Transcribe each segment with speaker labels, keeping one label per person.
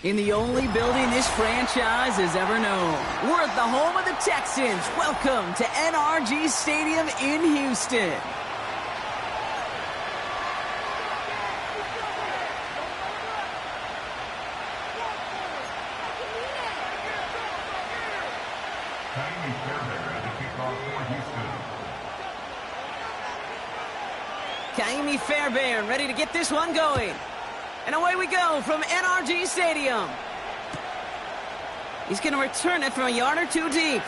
Speaker 1: In the only building this franchise has ever known. We're at the home of the Texans. Welcome to NRG Stadium in Houston. Kaimi Fairbairn ready to get this one going. And away we go from NRG Stadium. He's going to return it from a yard or two deep.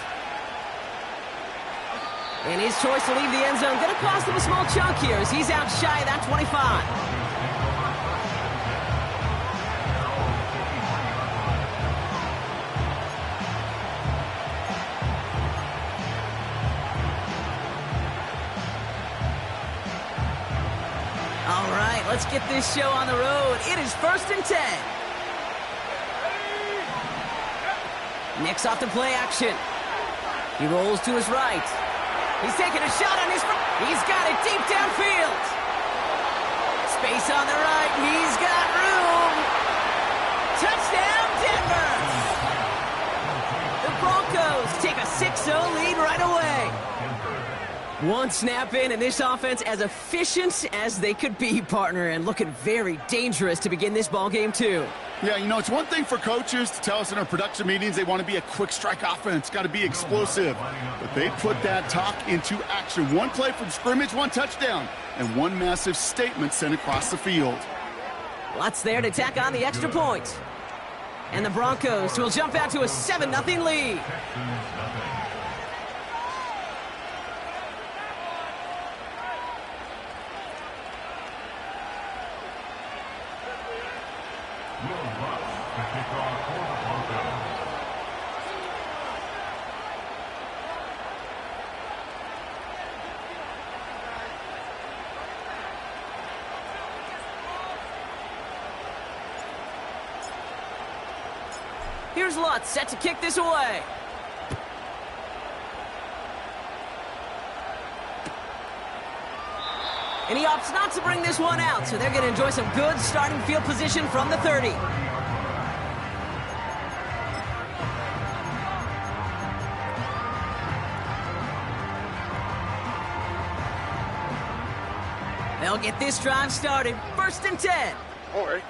Speaker 1: And his choice to leave the end zone going to cost him a small chunk here as he's out shy of that 25. Let's get this show on the road. It is 1st and 10. Nick's off the play action. He rolls to his right. He's taking a shot on his front. He's got it deep downfield. Space on the right, and he's got room. Touchdown, Denver. The Broncos take a 6-0 lead right away. One snap in, and this offense as efficient as they could be, partner, and looking very dangerous to begin this ball game too.
Speaker 2: Yeah, you know, it's one thing for coaches to tell us in our production meetings they want to be a quick strike offense, got to be explosive. But they put that talk into action. One play from scrimmage, one touchdown, and one massive statement sent across the field.
Speaker 1: Lots there to tack on the extra point. And the Broncos will jump out to a 7-0 lead. Here's Lutz set to kick this away. And he opts not to bring this one out, so they're going to enjoy some good starting field position from the 30. They'll get this drive started. 1st and 10.
Speaker 2: All right.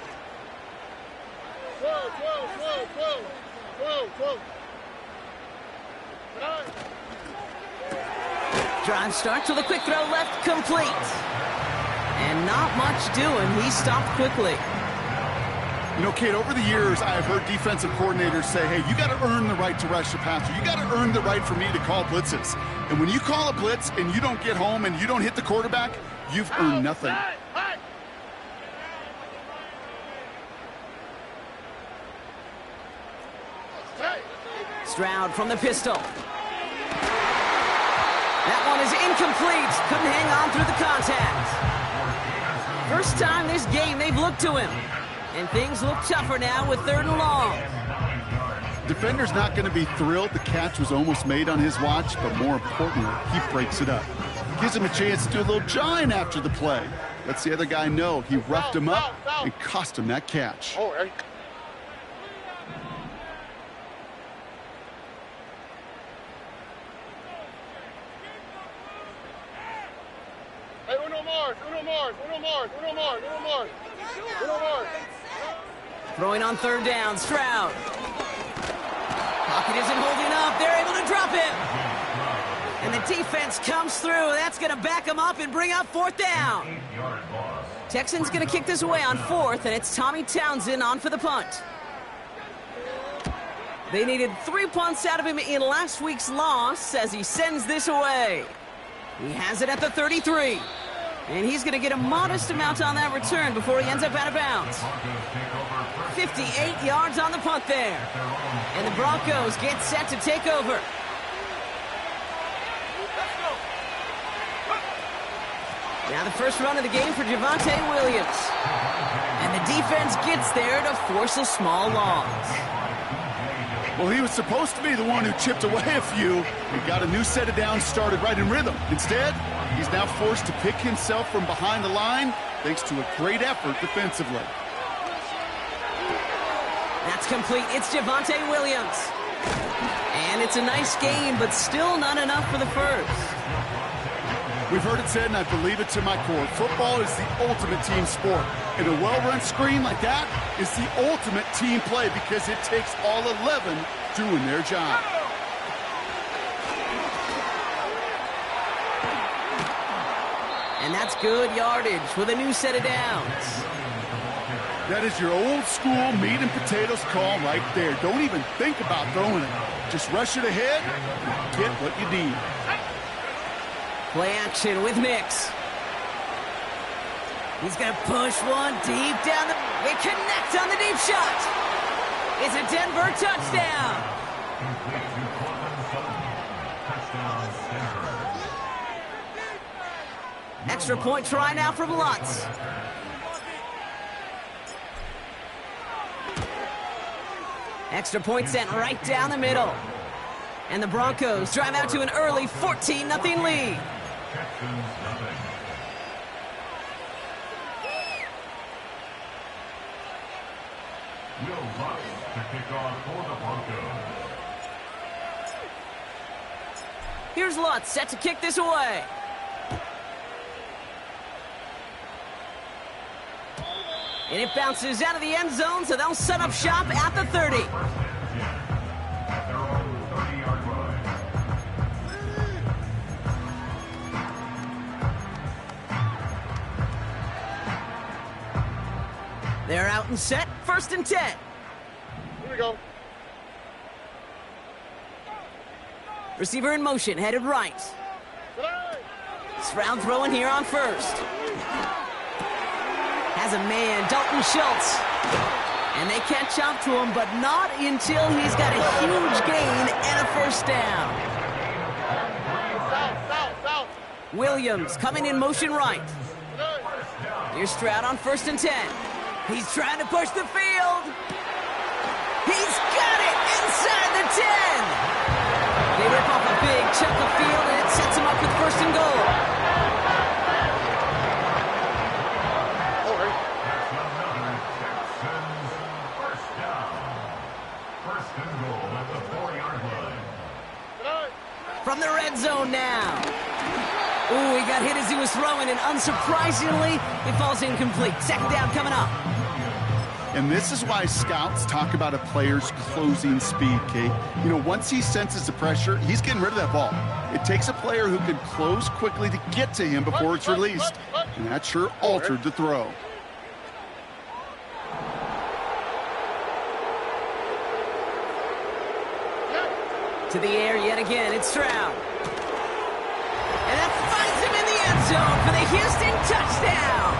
Speaker 1: Drive starts with a quick throw left, complete. And not much doing. He stopped quickly.
Speaker 2: You know, Kate, over the years, I've heard defensive coordinators say, hey, you got to earn the right to rush the passer. You got to earn the right for me to call blitzes. And when you call a blitz and you don't get home and you don't hit the quarterback, you've earned nothing.
Speaker 1: Stroud from the pistol. That one is incomplete. Couldn't hang on through the contact. First time this game they've looked to him. And things look tougher now with 3rd and long.
Speaker 2: Defender's not going to be thrilled the catch was almost made on his watch, but more importantly, he breaks it up. Gives him a chance to do a little jawing after the play. Lets the other guy know he roughed him up and cost him that catch.
Speaker 1: Throwing on 3rd down, Stroud. Pocket isn't holding up. They're able to drop him. And the defense comes through. That's going to back him up and bring up 4th down. Texans going to kick this away on 4th, and it's Tommy Townsend on for the punt. They needed 3 punts out of him in last week's loss as he sends this away. He has it at the 33. And he's going to get a modest amount on that return before he ends up out of bounds. 58 yards on the punt there. And the Broncos get set to take over. Now the first run of the game for Javonte Williams. And the defense gets there to force a small loss.
Speaker 2: Well, he was supposed to be the one who chipped away a few and got a new set of downs started right in rhythm. Instead, he's now forced to pick himself from behind the line thanks to a great effort defensively.
Speaker 1: That's complete. It's Javonte Williams. And it's a nice game, but still not enough for the first.
Speaker 2: We've heard it said, and I believe it to my core, football is the ultimate team sport. And a well-run screen like that is the ultimate team play because it takes all 11 doing their job.
Speaker 1: And that's good yardage with a new set of downs.
Speaker 2: That is your old school meat and potatoes call right there. Don't even think about throwing it. Just rush it ahead and get what you need.
Speaker 1: Play action with Mix. He's going to push one deep down the... They connect on the deep shot. It's a Denver touchdown. Extra point try now from Lutz. Extra point sent right down the middle. And the Broncos drive out to an early 14-0 lead. Here's Lutz set to kick this away. And it bounces out of the end zone, so they'll set up shop at the 30. They're out and set, 1st and 10.
Speaker 3: Here we go.
Speaker 1: Receiver in motion, headed right. Stroud throwing here on 1st. Has a man, Dalton Schultz. And they catch up to him, but not until he's got a huge gain and a 1st down.
Speaker 3: South.
Speaker 1: Williams coming in motion right. Here's Stroud on 1st and 10. He's trying to push the field. He's got it inside the 10. They rip off a big chunk of field, and it sets him up with 1st and goal. From the red zone now. Ooh, he got hit as he was throwing, and unsurprisingly, it falls incomplete. 2nd down coming up.
Speaker 2: And this is why scouts talk about a player's closing speed, Kate. You know, once he senses the pressure, he's getting rid of that ball. It takes a player who can close quickly to get to him before it's released. And that sure altered the throw.
Speaker 1: To the air yet again, it's Stroud. And that finds him in the end zone for the Houston touchdown.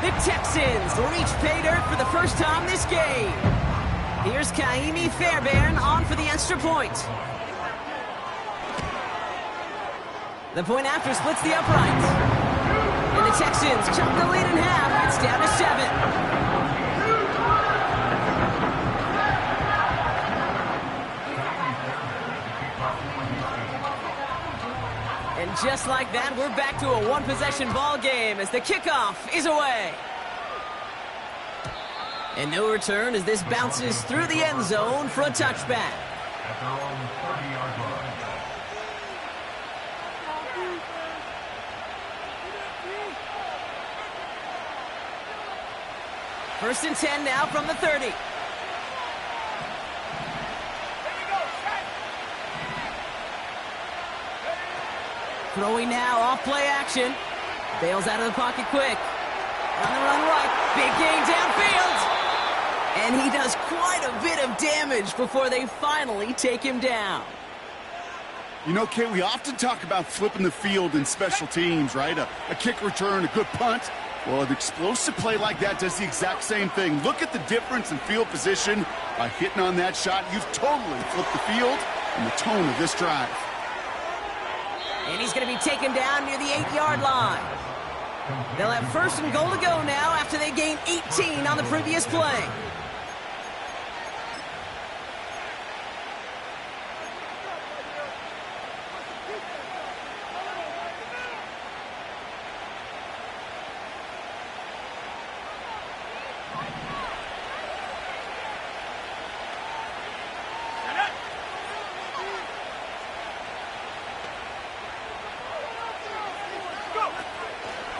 Speaker 1: The Texans reach pay dirt for the first time this game. Here's Kaimi Fairbairn on for the extra point. The point after splits the upright. And the Texans chop the lead in half. It's down to 7. And just like that, we're back to a one-possession ball game as the kickoff is away. And no return as this bounces through the end zone for a touchback.
Speaker 3: At their own 30-yard line.
Speaker 1: 1st and 10 now from the 30. Throwing now, off play action. Bails out of the pocket quick. On the run right, big gain downfield. And he does quite a bit of damage before they finally take him down.
Speaker 2: You know, Kate, we often talk about flipping the field in special teams, right? A kick return, a good punt. Well, an explosive play like that does the exact same thing. Look at the difference in field position. By hitting on that shot, you've totally flipped the field and the tone of this drive.
Speaker 1: And he's going to be taken down near the 8-yard line. They'll have 1st and goal to go now after they gain 18 on the previous play.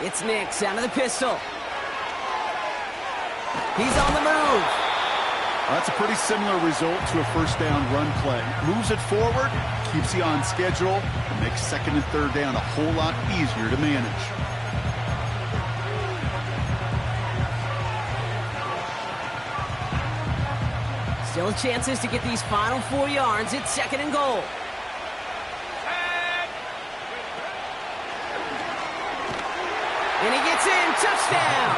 Speaker 1: It's Nix out of the pistol. He's on the move.
Speaker 2: That's a pretty similar result to a first down run play. Moves it forward, keeps you on schedule, and makes second and third down a whole lot easier to manage.
Speaker 1: Still chances to get these final 4 yards. It's second and goal. And he gets in. Touchdown.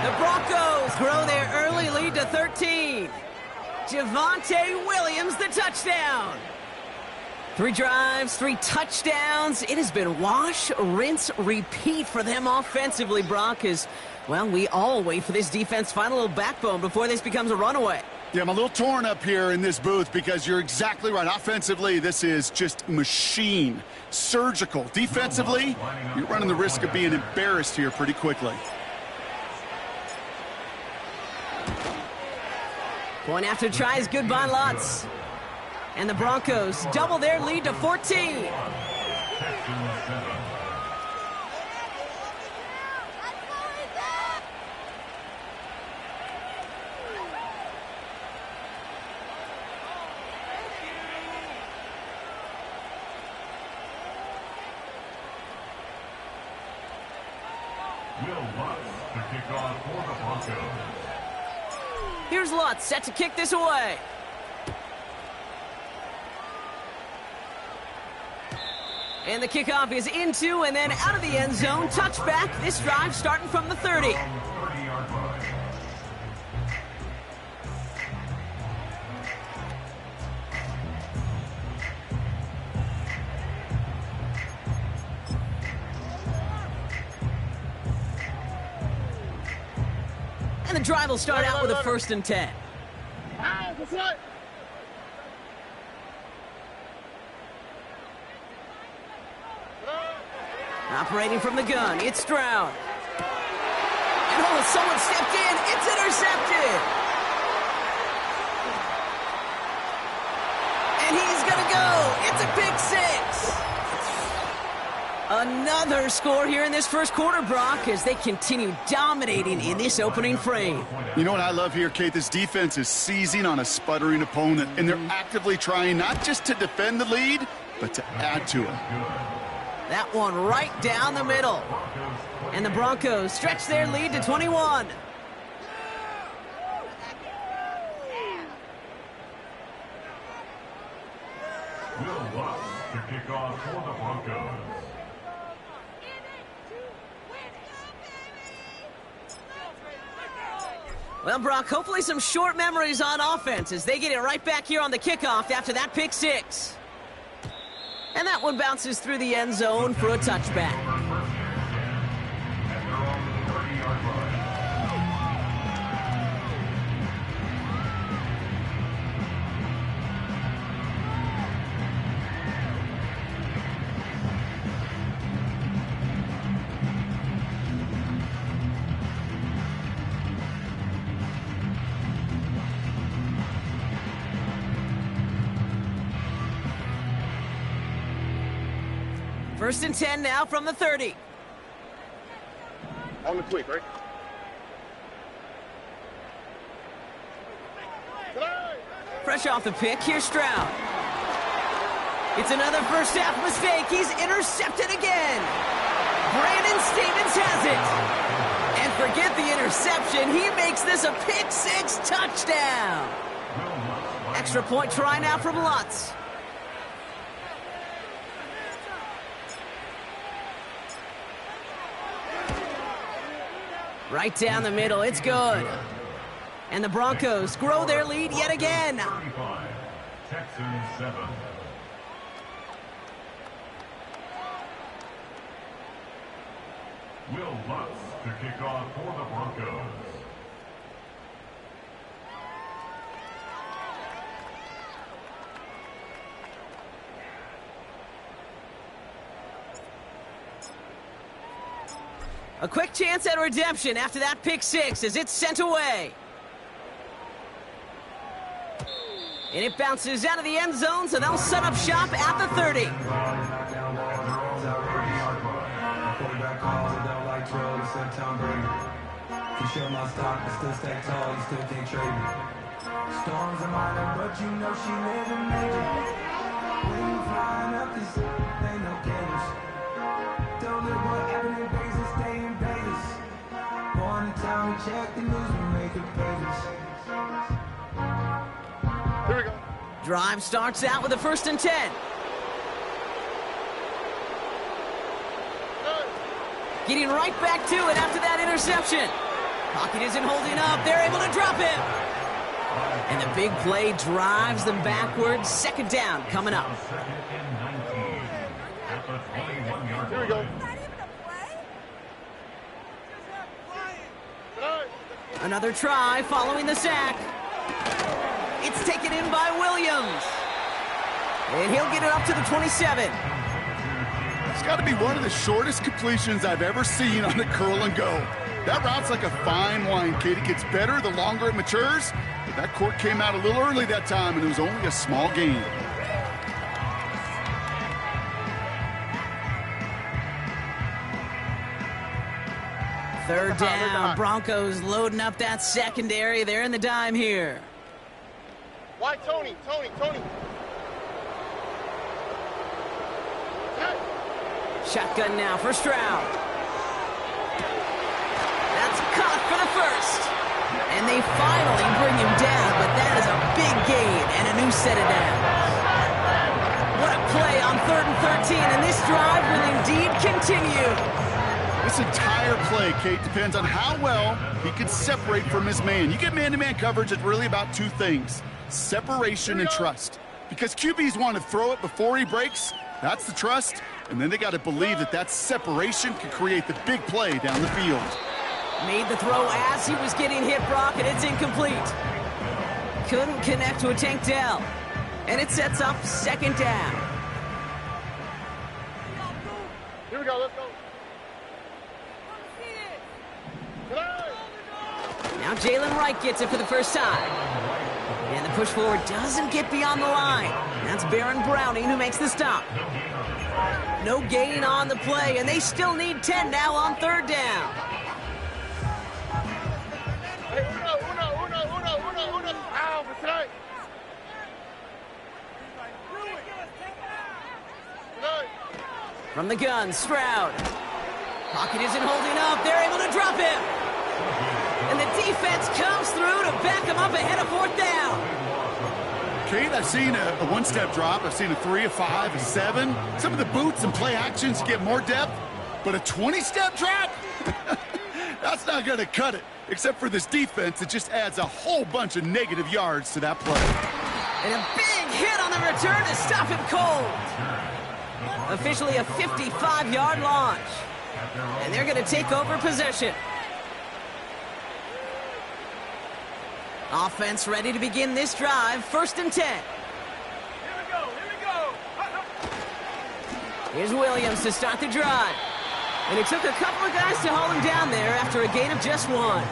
Speaker 1: The Broncos grow their early lead to 13. Javonte Williams, the touchdown. 3 drives, 3 touchdowns. It has been wash, rinse, repeat for them offensively, Brock, as, well, we all wait for this defense to find a little backbone before this becomes a runaway.
Speaker 2: Yeah, I'm a little torn up here in this booth because you're exactly right. Offensively, this is just machine. Surgical. Defensively, you're running the risk of being embarrassed here pretty quickly.
Speaker 1: Point after tries, good by Lutz. And the Broncos double their lead to 14. Here's Lutz, set to kick this away. And the kickoff is into and then out of the end zone. Touchback, this drive starting from the 30. And the drive will start out with a 1st and 10. Operating from the gun, it's Stroud. And oh, someone stepped in. It's intercepted. And he's going to go. It's a pick 6. Another score here in this first quarter, Brock, as they continue dominating in this opening frame.
Speaker 2: You know what I love here, Kate? This defense is seizing on a sputtering opponent, and they're actively trying not just to defend the lead, but to add to it.
Speaker 1: That one right down the middle. And the Broncos stretch their lead to 21.
Speaker 3: Will Lutz to kick off for the Broncos.
Speaker 1: Well, Brock, hopefully some short memories on offense as they get it right back here on the kickoff after that pick 6. And that one bounces through the end zone for a touchback. First and 10 now from the 30.
Speaker 3: On the quick, right?
Speaker 1: Fresh off the pick, here's Stroud. It's another first half mistake. He's intercepted again. Brandon Stevens has it. And forget the interception. He makes this a pick 6 touchdown. Extra point try now from Lutz. Right down the middle, it's good. And the Broncos grow their lead yet again.
Speaker 3: 35, Texans 7. Will Lutz to kick off for the Broncos.
Speaker 1: A quick chance at redemption after that pick 6 as it's sent away. And it bounces out of the end zone, so they'll set up shop at the 30.
Speaker 4: Pac-12, it's like Tom Brady. You show my stock, but still stack tall, you still can't trade me. Storms are minor, but you know she living major. When you flying up, this ain't no gamers. Don't look what happened in Vegas, stay in Vegas. Born in town, check the news, we make it pages.
Speaker 2: Here we go.
Speaker 1: Drive starts out with a 1st and 10. Getting right back to it after that interception. Pocket isn't holding up. They're able to drop him. And the big play drives them backwards. 2nd down coming up.
Speaker 2: Here we go.
Speaker 1: Another try following the sack. It's taken in by Williams. And he'll get it up to the 27.
Speaker 2: It's got to be one of the shortest completions I've ever seen on the curl and go. That route's like a fine wine, Kate. It gets better the longer it matures. But that court came out a little early that time, and it was only a small gain.
Speaker 1: Third down. Broncos loading up that secondary. They're in the dime here.
Speaker 5: Why Tony?
Speaker 1: Shotgun now for Stroud. That's caught for the 1st. And they finally bring him down, but that is a big gain and a new set of downs. What a play on 3rd and 13, and this drive will indeed continue.
Speaker 2: This entire play, Kate, depends on how well he can separate from his man. You get man-to-man coverage, it's really about 2 things: separation and trust. Because QBs want to throw it before he breaks, that's the trust, and then they got to believe that that separation can create the big play down the field.
Speaker 1: Made the throw as he was getting hit, Brock, and it's incomplete. Couldn't connect to a tank down, and it sets up 2nd down.
Speaker 5: Here we go, let's go.
Speaker 1: Now Jalen Wright gets it for the 1st time. And the push forward doesn't get beyond the line. That's Baron Browning who makes the stop. No gain on the play, and they still need 10 now on 3rd down. From the gun, Stroud. Pocket isn't holding up. They're able to drop him. And the defense comes through to back him up ahead of 4th down.
Speaker 2: Kate, I've seen a 1-step drop. I've seen a 3, a 5, a 7. Some of the boots and play actions get more depth, but a 20-step drop? That's not going to cut it. Except for this defense, it just adds a whole bunch of negative yards to that play.
Speaker 1: And a big hit on the return to stop him cold. Officially a 55-yard launch. And they're going to take over possession. Offense ready to begin this drive. 1st and 10.
Speaker 5: Here we go.
Speaker 1: Here's Williams to start the drive. And it took a couple of guys to haul him down there after a gain of just 1.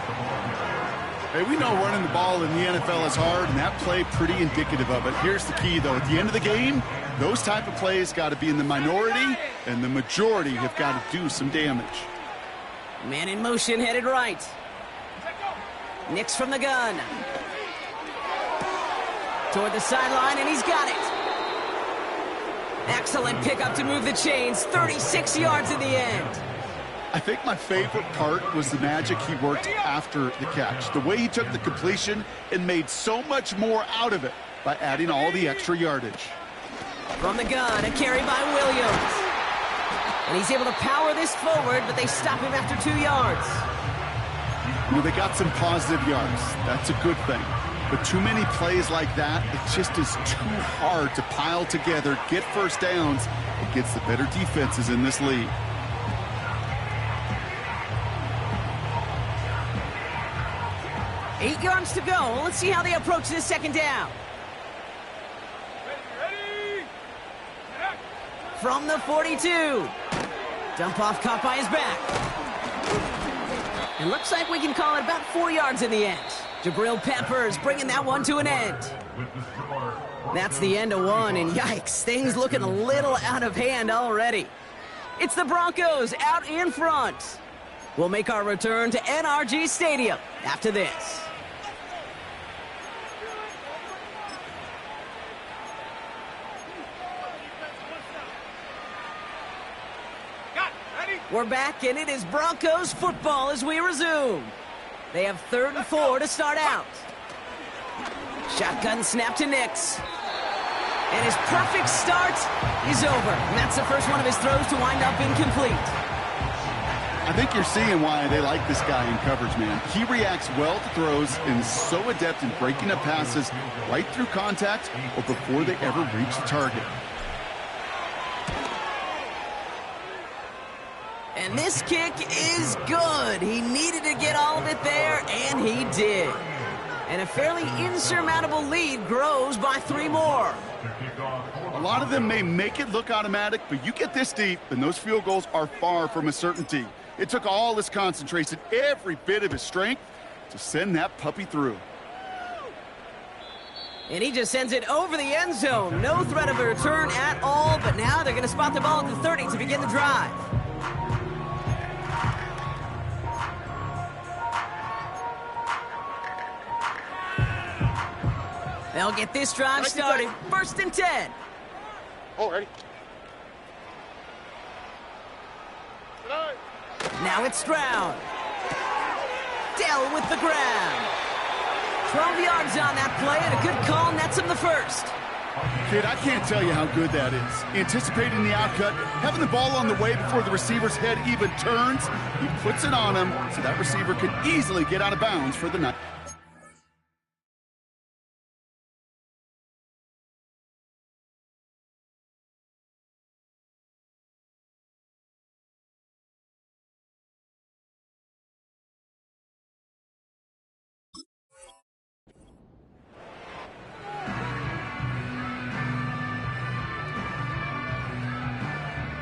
Speaker 2: Hey, we know running the ball in the NFL is hard, and that play pretty indicative of it. Here's the key, though. At the end of the game, those type of plays got to be in the minority, and the majority have got to do some damage.
Speaker 1: Man in motion, headed right. Nix from the gun. Toward the sideline, and he's got it. Excellent pickup to move the chains. 36 yards in the end.
Speaker 2: I think my favorite part was the magic he worked after the catch. The way he took the completion and made so much more out of it by adding all the extra yardage.
Speaker 1: From the gun, a carry by Williams. And he's able to power this forward, but they stop him after 2 yards.
Speaker 2: You know, they got some positive yards. That's a good thing. But too many plays like that, it just is too hard to pile together, get 1st downs, against the better defenses in this league.
Speaker 1: Eight yards to go. Let's see how they approach this 2nd down.
Speaker 5: Ready.
Speaker 1: From the 42. Dump off caught by his back. It looks like we can call it about 4 yards in the end. Jabril Peppers bringing that one to an end. That's the end of 1, and yikes, things looking a little out of hand already. It's the Broncos out in front. We'll make our return to NRG Stadium after this. We're back, and it is Broncos football as we resume. They have 3rd and 4 to start out. Shotgun snap to Nix. And his perfect start is over. And that's the first one of his throws to wind up incomplete.
Speaker 2: I think you're seeing why they like this guy in coverage, man. He reacts well to throws and is so adept in breaking up passes right through contact or before they ever reach the target.
Speaker 1: And this kick is good. He needed to get all of it there, and he did. And a fairly insurmountable lead grows by 3 more.
Speaker 2: A lot of them may make it look automatic, but you get this deep, and those field goals are far from a certainty. It took all his concentration, every bit of his strength, to send that puppy through.
Speaker 1: And he just sends it over the end zone. No threat of a return at all, but now they're going to spot the ball at the 30 to begin the drive. They'll get this drive started. 1st and 10.
Speaker 5: Oh, ready.
Speaker 1: Now it's Stroud. Dell with the grab. 12 yards on that play, and a good call nets him the first.
Speaker 2: Kid, I can't tell you how good that is. Anticipating the outcut, having the ball on the way before the receiver's head even turns, he puts it on him so that receiver can easily get out of bounds for the night.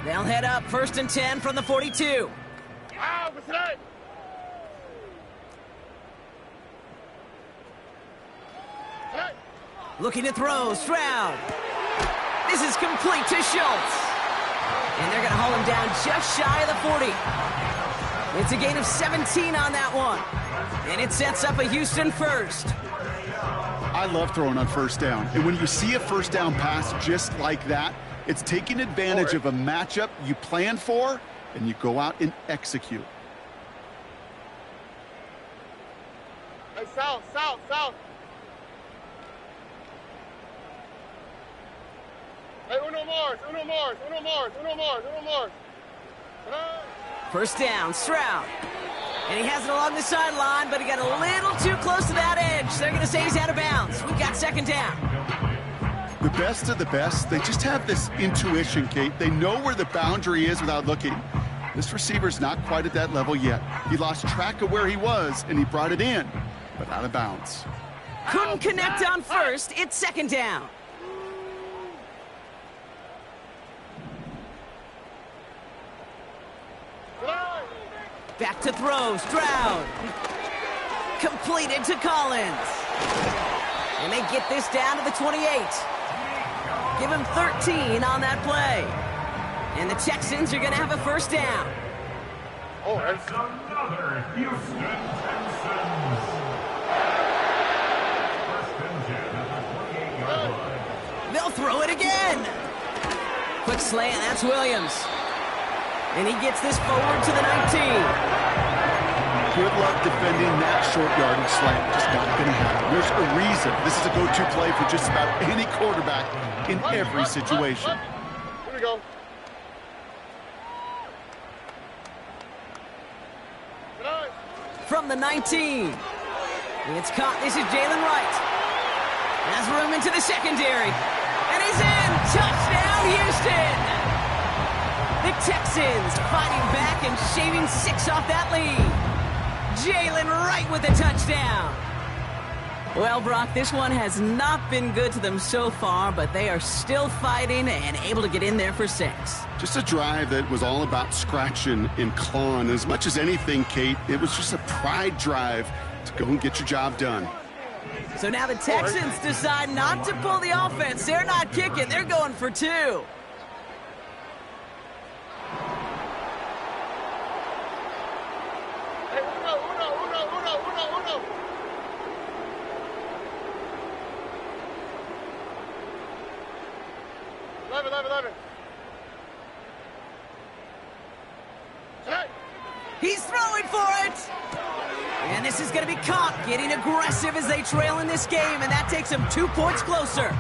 Speaker 1: They'll head up 1st and 10 from the 42.
Speaker 5: What's that?
Speaker 1: Looking to throw, Stroud. This is complete to Schultz. And they're going to haul him down just shy of the 40. It's a gain of 17 on that one. And it sets up a Houston first.
Speaker 2: I love throwing on 1st down. And when you see a 1st down pass just like that, it's taking advantage of a matchup you plan for, and you go out and execute.
Speaker 5: Hey, south. Hey, uno more.
Speaker 1: 1st down, Stroud. And he has it along the sideline, but he got a little too close to that edge. They're going to say he's out of bounds. We've got 2nd down.
Speaker 2: The best of the best, they just have this intuition, Kate. They know where the boundary is without looking. This receiver's not quite at that level yet. He lost track of where he was, and he brought it in, but out of bounds.
Speaker 1: Couldn't connect on 1st. It's 2nd down. Back to throw, Stroud. Completed to Collins. And they get this down to the 28. Give him 13 on that play. And the Texans are going to have a 1st down.
Speaker 5: Oh,
Speaker 3: That's another Houston Texans. 1st and 10 at the 28-yard line.
Speaker 1: They'll throw it again. Quick slant, that's Williams. And he gets this forward to the 19.
Speaker 2: Good luck defending that short yardage slant. Just not going to happen. There's a reason. This is a go-to play for just about any quarterback in every situation.
Speaker 5: Here we go.
Speaker 1: From the 19. It's caught. This is Jalen Wright. Has room into the secondary. And he's in. Touchdown, Houston. The Texans fighting back and shaving 6 off that lead. Jalen Wright with a touchdown. Well, Brock, this one has not been good to them so far, but they are still fighting and able to get in there for 6.
Speaker 2: Just a drive that was all about scratching and clawing. As much as anything, Kate, it was just a pride drive to go and get your job done.
Speaker 1: So now the Texans decide not to pull the offense. They're not kicking. They're going for 2.
Speaker 5: 11. Hey!
Speaker 1: He's throwing for it! And this is going to be caught, getting aggressive as they trail in this game, and that takes them 2 points closer.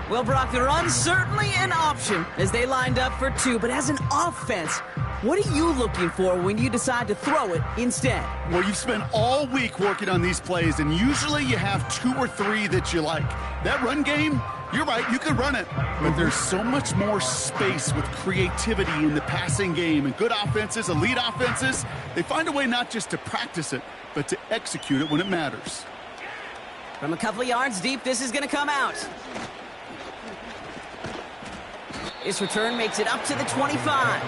Speaker 1: Well, Brock, the run's certainly an option as they lined up for 2, but as an offense, what are you looking for when you decide to throw it instead?
Speaker 2: Well, you've spent all week working on these plays, and usually you have 2 or 3 that you like. That run game, you're right, you could run it, but there's so much more space with creativity in the passing game, and good offenses, elite offenses, they find a way not just to practice it, but to execute it when it matters.
Speaker 1: From a couple of yards deep, this is going to come out. This return makes it up to the 25.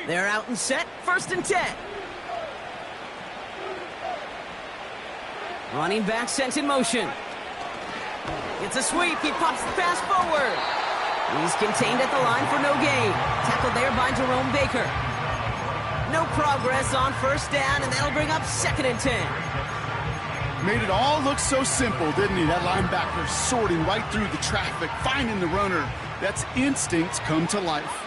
Speaker 1: They're out and set, 1st and 10. Running back sent in motion. It's a sweep, he pops the pass forward. He's contained at the line for no gain. Tackled there by Jerome Baker. No progress on 1st down, and that'll bring up 2nd and 10.
Speaker 2: Made it all look so simple, didn't he? That linebacker sorting right through the traffic, finding the runner. That's instincts come to life.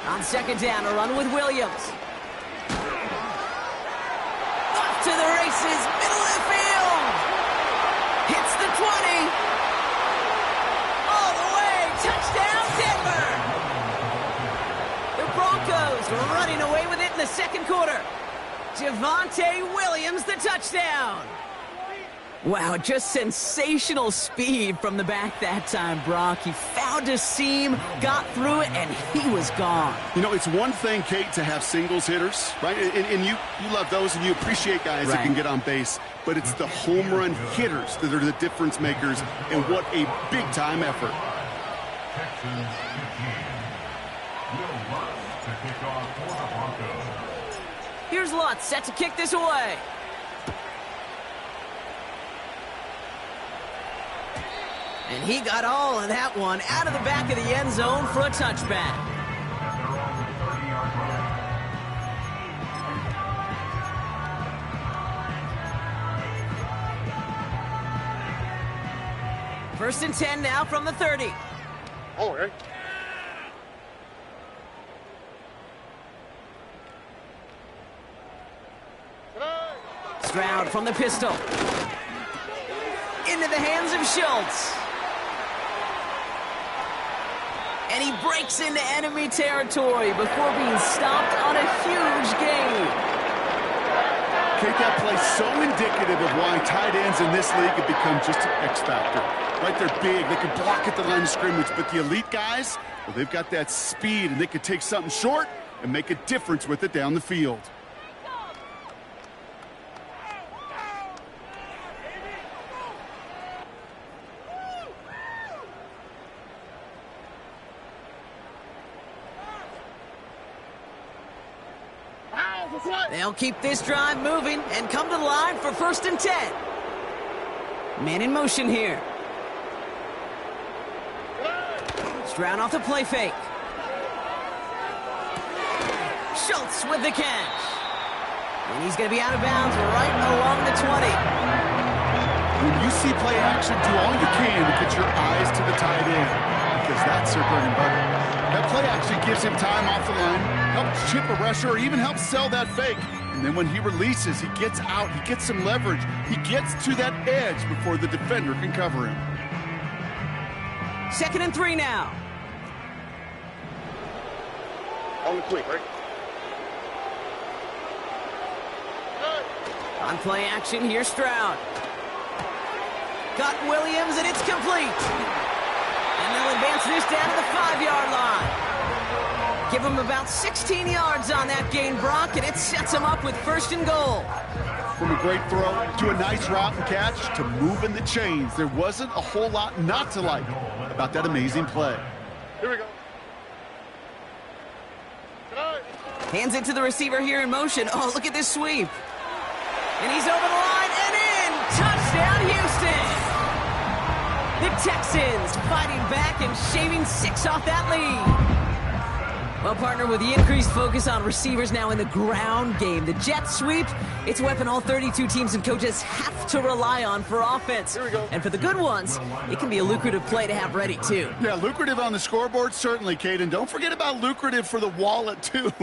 Speaker 1: On 2nd down, a run with Williams. Off to the races, middle of the field. Hits the 20. All the way, touchdown Denver. The Broncos running away with it in the 2nd quarter. Javonte Williams, the touchdown. Wow, just sensational speed from the back that time, Brock. He found a seam, got through it, and he was gone.
Speaker 2: You know, it's one thing, Kate, to have singles hitters, right? And you love those, and you appreciate guys that can get on base. But it's the home run hitters that are the difference makers, and what a big-time effort.
Speaker 3: Texans 15. Will Lutz to kick off for the Broncos.
Speaker 1: Here's Lutz set to kick this away. And he got all of that one out of the back of the end zone for a touchback.
Speaker 3: At their own 30-yard line.
Speaker 1: 1st and 10 now from the 30.
Speaker 5: Oh, right.
Speaker 1: Stroud from the pistol. Into the hands of Schultz. And he breaks into enemy territory before being stopped on a huge gain.
Speaker 2: Kate, that play so indicative of why tight ends in this league have become just an X factor. Right, they're big, they can block at the line of scrimmage, but the elite guys, well, they've got that speed, and they can take something short and make a difference with it down the field.
Speaker 1: They'll keep this drive moving and come to the line for 1st and 10. Man in motion here. Stroud off the play fake. Schultz with the catch. And he's going to be out of bounds right along the 20.
Speaker 2: When you see play action, do all you can to get your eyes to the tight end, because that's their bread and butter. That play action gives him time off the line, helps chip a rusher, or even helps sell that fake. And then when he releases, he gets out, he gets some leverage, he gets to that edge before the defender can cover him.
Speaker 1: 2nd and 3 now.
Speaker 5: On the quick, right?
Speaker 1: On play action, here's Stroud. Got Williams, and it's complete. And they'll advance this down to the 5-yard line. Give him about 16 yards on that gain, Brock, and it sets him up with 1st and goal.
Speaker 2: From a great throw to a nice route and catch to moving the chains, there wasn't a whole lot not to like about that amazing play.
Speaker 5: Here we go.
Speaker 1: Hands it to the receiver here in motion. Oh, look at this sweep. And he's over the line and in. Touchdown, Houston. The Texans fighting back and shaving 6 off that lead. Well, partner, with the increased focus on receivers now in the ground game, the jet sweep, it's a weapon all 32 teams and coaches have to rely on for offense.
Speaker 5: Here we go.
Speaker 1: And for the good ones, it can be a lucrative play to have ready, too.
Speaker 2: Yeah, lucrative on the scoreboard, certainly, Caden. Don't forget about lucrative for the wallet, too.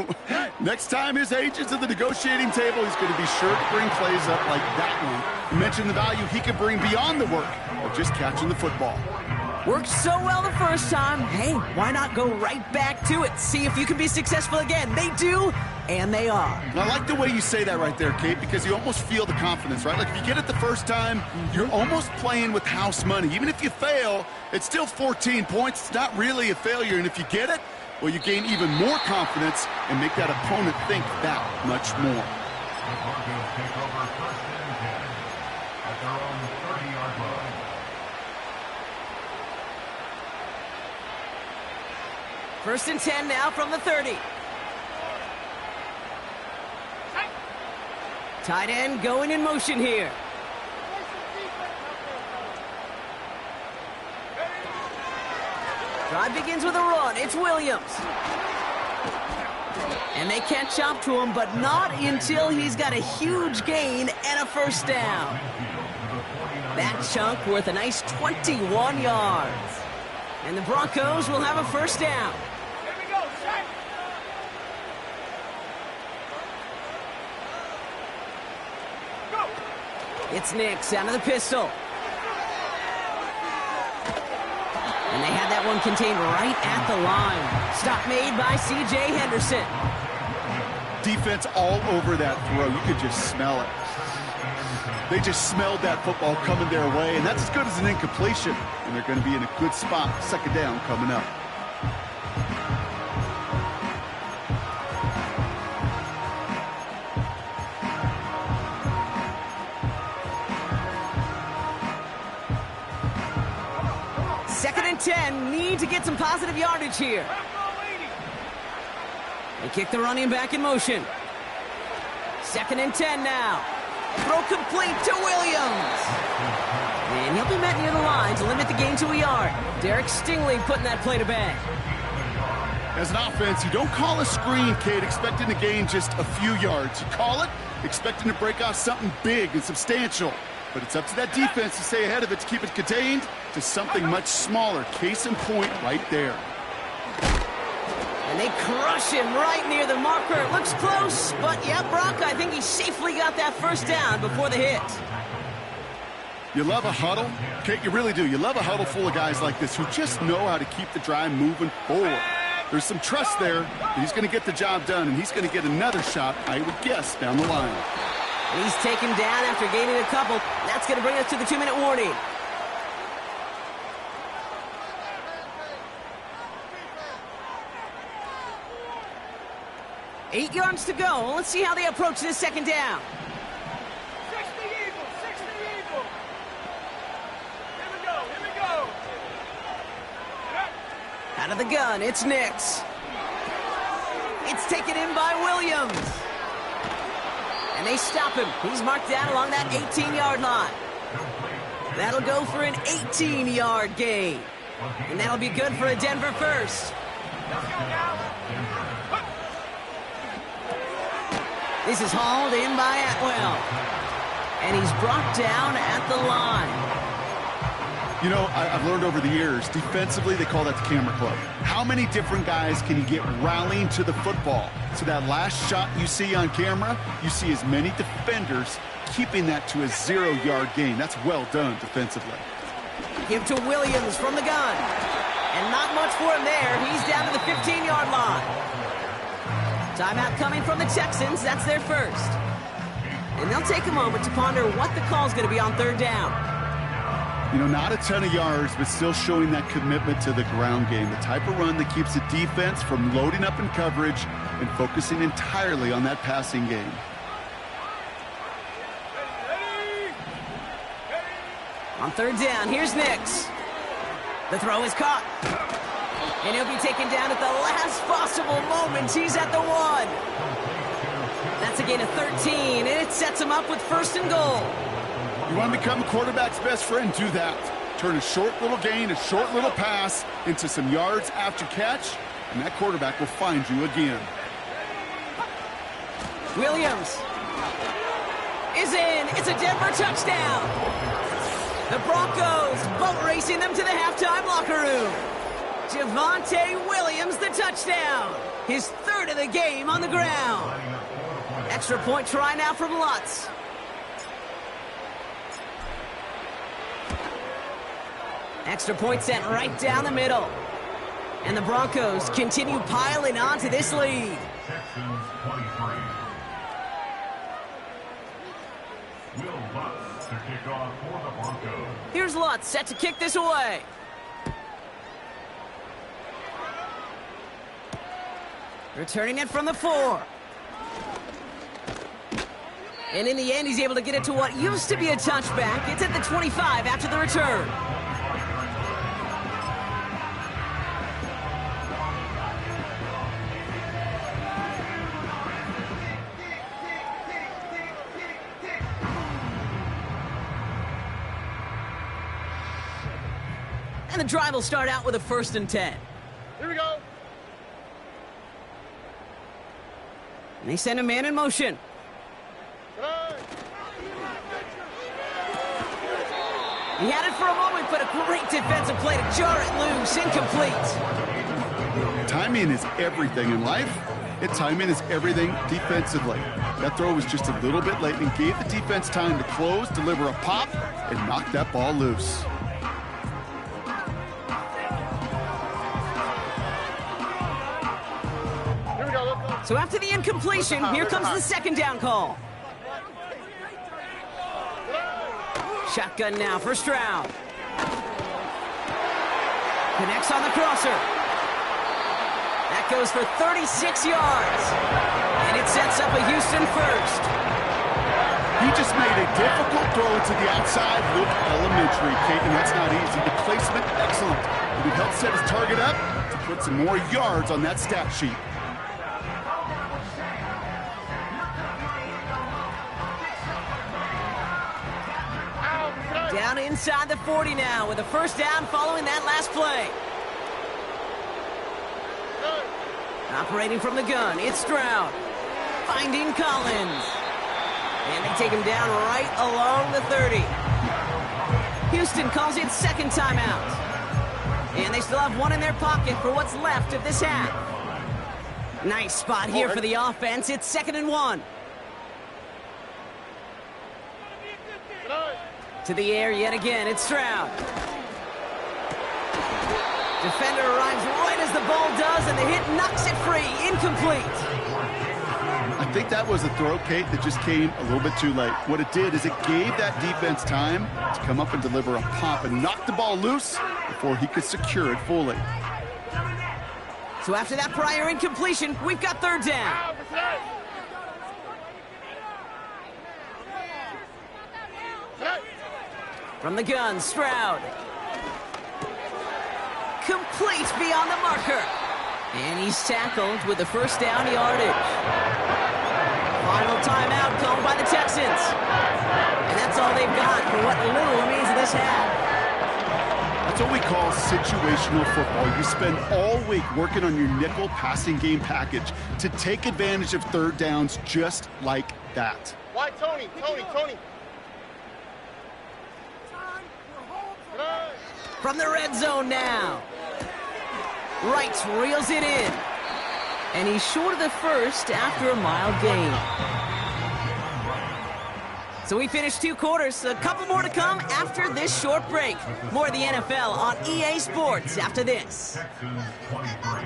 Speaker 2: Next time his agent's at the negotiating table, he's going to be sure to bring plays up like that one. You mentioned the value he could bring beyond the work of just catching the football.
Speaker 1: Worked so well the first time. Hey, why not go right back to it? See if you can be successful again. They do, and they are.
Speaker 2: And I like the way you say that right there, Kate, because you almost feel the confidence, right? Like if you get it the first time, you're almost playing with house money. Even if you fail, it's still 14 points. It's not really a failure. And if you get it, well, you gain even more confidence and make that opponent think that much more.
Speaker 3: The Broncos take over 1st and 10 at their own 30-yard line.
Speaker 1: First and 10 now from the 30. Tight end going in motion here. Drive begins with a run. It's Williams. And they catch up to him, but not until he's got a huge gain and a 1st down. That chunk worth a nice 21 yards. And the Broncos will have a 1st down. It's Nix out of the pistol. And they had that one contained right at the line. Stop made by C.J. Henderson.
Speaker 2: Defense all over that throw. You could just smell it. They just smelled that football coming their way, and that's as good as an incompletion. And they're going to be in a good spot. 2nd down coming up.
Speaker 1: Need to get some positive yardage here. They kick the running back in motion. 2nd and 10 now. Throw complete to Williams. And he'll be met near the line to limit the gain to a yard. Derek Stingley putting that play to bed.
Speaker 2: As an offense, you don't call a screen, Kate, expecting to gain just a few yards. You call it expecting to break off something big and substantial. But it's up to that defense to stay ahead of it, to keep it contained to something much smaller. Case in point right there.
Speaker 1: And they crush him right near the marker. It looks close, but yeah, Brock, I think he safely got that 1st down before the hit.
Speaker 2: You love a huddle? Kate, you really do. You love a huddle full of guys like this who just know how to keep the drive moving forward. There's some trust there that he's going to get the job done, and he's going to get another shot, I would guess, down the line.
Speaker 1: And he's taken down after gaining a couple. That's going to bring us to the 2-minute warning. Eight yards to go. Let's see how they approach this 2nd down.
Speaker 5: 60 Eagles, 60 Eagles. Here we go.
Speaker 1: Out of the gun, it's Nix. It's taken in by Williams. And they stop him. He's marked down along that 18-yard line. That'll go for an 18-yard gain. And that'll be good for a Denver 1st. This is hauled in by Atwell. And he's brought down at the line.
Speaker 2: You know, I've learned over the years, defensively, they call that the camera club. How many different guys can you get rallying to the football? So that last shot you see on camera, you see as many defenders keeping that to a 0-yard gain. That's well done defensively.
Speaker 1: Give to Williams from the gun. And not much for him there. He's down to the 15-yard line. Timeout coming from the Texans. That's their 1st. And they'll take a moment to ponder what the call's going to be on 3rd down.
Speaker 2: You know, not a ton of yards, but still showing that commitment to the ground game. The type of run that keeps the defense from loading up in coverage and focusing entirely on that passing game.
Speaker 1: On third down, here's Nix. The throw is caught. And he'll be taken down at the last possible moment. He's at the 1. That's a gain of 13, and it sets him up with first and goal.
Speaker 2: You want to become a quarterback's best friend, do that. Turn a short little gain, a short little pass into some yards after catch, and that quarterback will find you again.
Speaker 1: Williams is in. It's a Denver touchdown. The Broncos boat racing them to the halftime locker room. Javonte Williams, the touchdown. His third of the game on the ground. Extra point try now from Lutz. Extra point sent right down the middle. And the Broncos continue piling on to this lead.
Speaker 3: Texans 23. Will Lutz to kick off for the Broncos.
Speaker 1: Here's Lutz set to kick this away. Returning it from the 4. And in the end, he's able to get it to what used to be a touchback. It's at the 25 after the return. And the drive will start out with a 1st and 10.
Speaker 5: Here we go.
Speaker 1: And they send a man in motion. He had it for a moment, but a great defensive play to jar it loose. Incomplete.
Speaker 2: Timing is everything in life. And timing is everything defensively. That throw was just a little bit late and gave the defense time to close, deliver a pop, and knock that ball loose.
Speaker 5: Here we go. Let's go.
Speaker 1: So after the incompletion, here comes the 2nd down call. Shotgun now for Stroud. Connects on the crosser. That goes for 36 yards. And it sets up a Houston first.
Speaker 2: He just made a difficult throw to the outside look elementary, Kate, and that's not easy. The placement, excellent. It would help set his target up to put some more yards on that stat sheet.
Speaker 1: Down inside the 40 now with a 1st down following that last play. Operating from the gun, it's Stroud. Finding Collins. And they take him down right along the 30. Houston calls it 2nd timeout. And they still have 1 in their pocket for what's left of this half. Nice spot here for the offense. It's 2nd and 1. To the air yet again, it's Stroud. Defender arrives right as the ball does, and the hit knocks it free. Incomplete.
Speaker 2: I think that was a throw, Kate, that just came a little bit too late. What it did is it gave that defense time to come up and deliver a pop and knock the ball loose before he could secure it fully.
Speaker 1: So after that prior incompletion, we've got 3rd down. From the gun, Stroud. Complete beyond the marker. And he's tackled with the 1st down yardage. Final timeout called by the Texans. And that's all they've got for what little remains of this half.
Speaker 2: That's what we call situational football. You spend all week working on your nickel passing game package to take advantage of 3rd downs just like that.
Speaker 5: Why, Tony?
Speaker 1: From the red zone now. Wright reels it in. And he's short of the 1st after a mild gain. So we finished 2 quarters. A couple more to come after this short break. More of the NFL on EA Sports after this.
Speaker 3: Texans 23.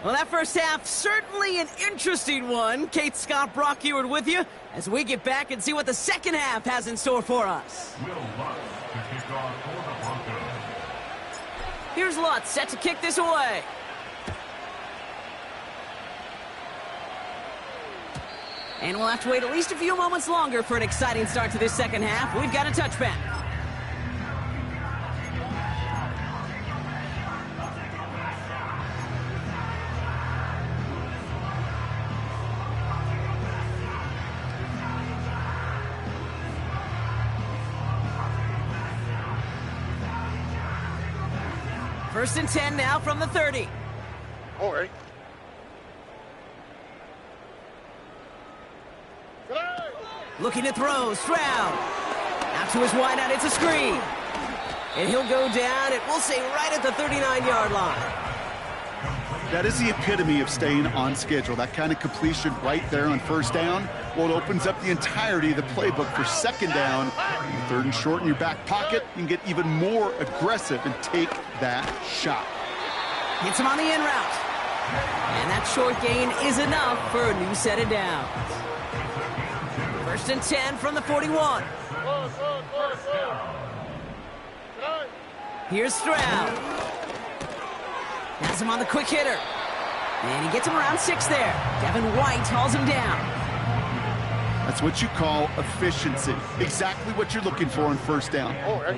Speaker 1: Well, that first half, certainly an interesting one. Kate, Scott, Brock Ewart with you as we get back and see what the second half has in store for us.
Speaker 3: Will Lutz to kick off for the Broncos.
Speaker 1: Here's Lutz set to kick this away. And we'll have to wait at least a few moments longer for an exciting start to this second half. We've got a touchback. First and 10 now from the 30.
Speaker 5: All right.
Speaker 1: Looking to throw, Stroud. Out to his wideout, it's a screen. And he'll go down, and we'll say right at the 39-yard line.
Speaker 2: That is the epitome of staying on schedule. That kind of completion right there on first down. Well, it opens up the entirety of the playbook for second down. And third and short in your back pocket, you can get even more aggressive and take that shot.
Speaker 1: Hits him on the in route. And that short gain is enough for a new set of downs. First and 10 from the 41. Here's Stroud. Has him on the quick hitter. And he gets him around 6 there. Devin White hauls him down.
Speaker 2: That's what you call efficiency. Exactly what you're looking for on first down.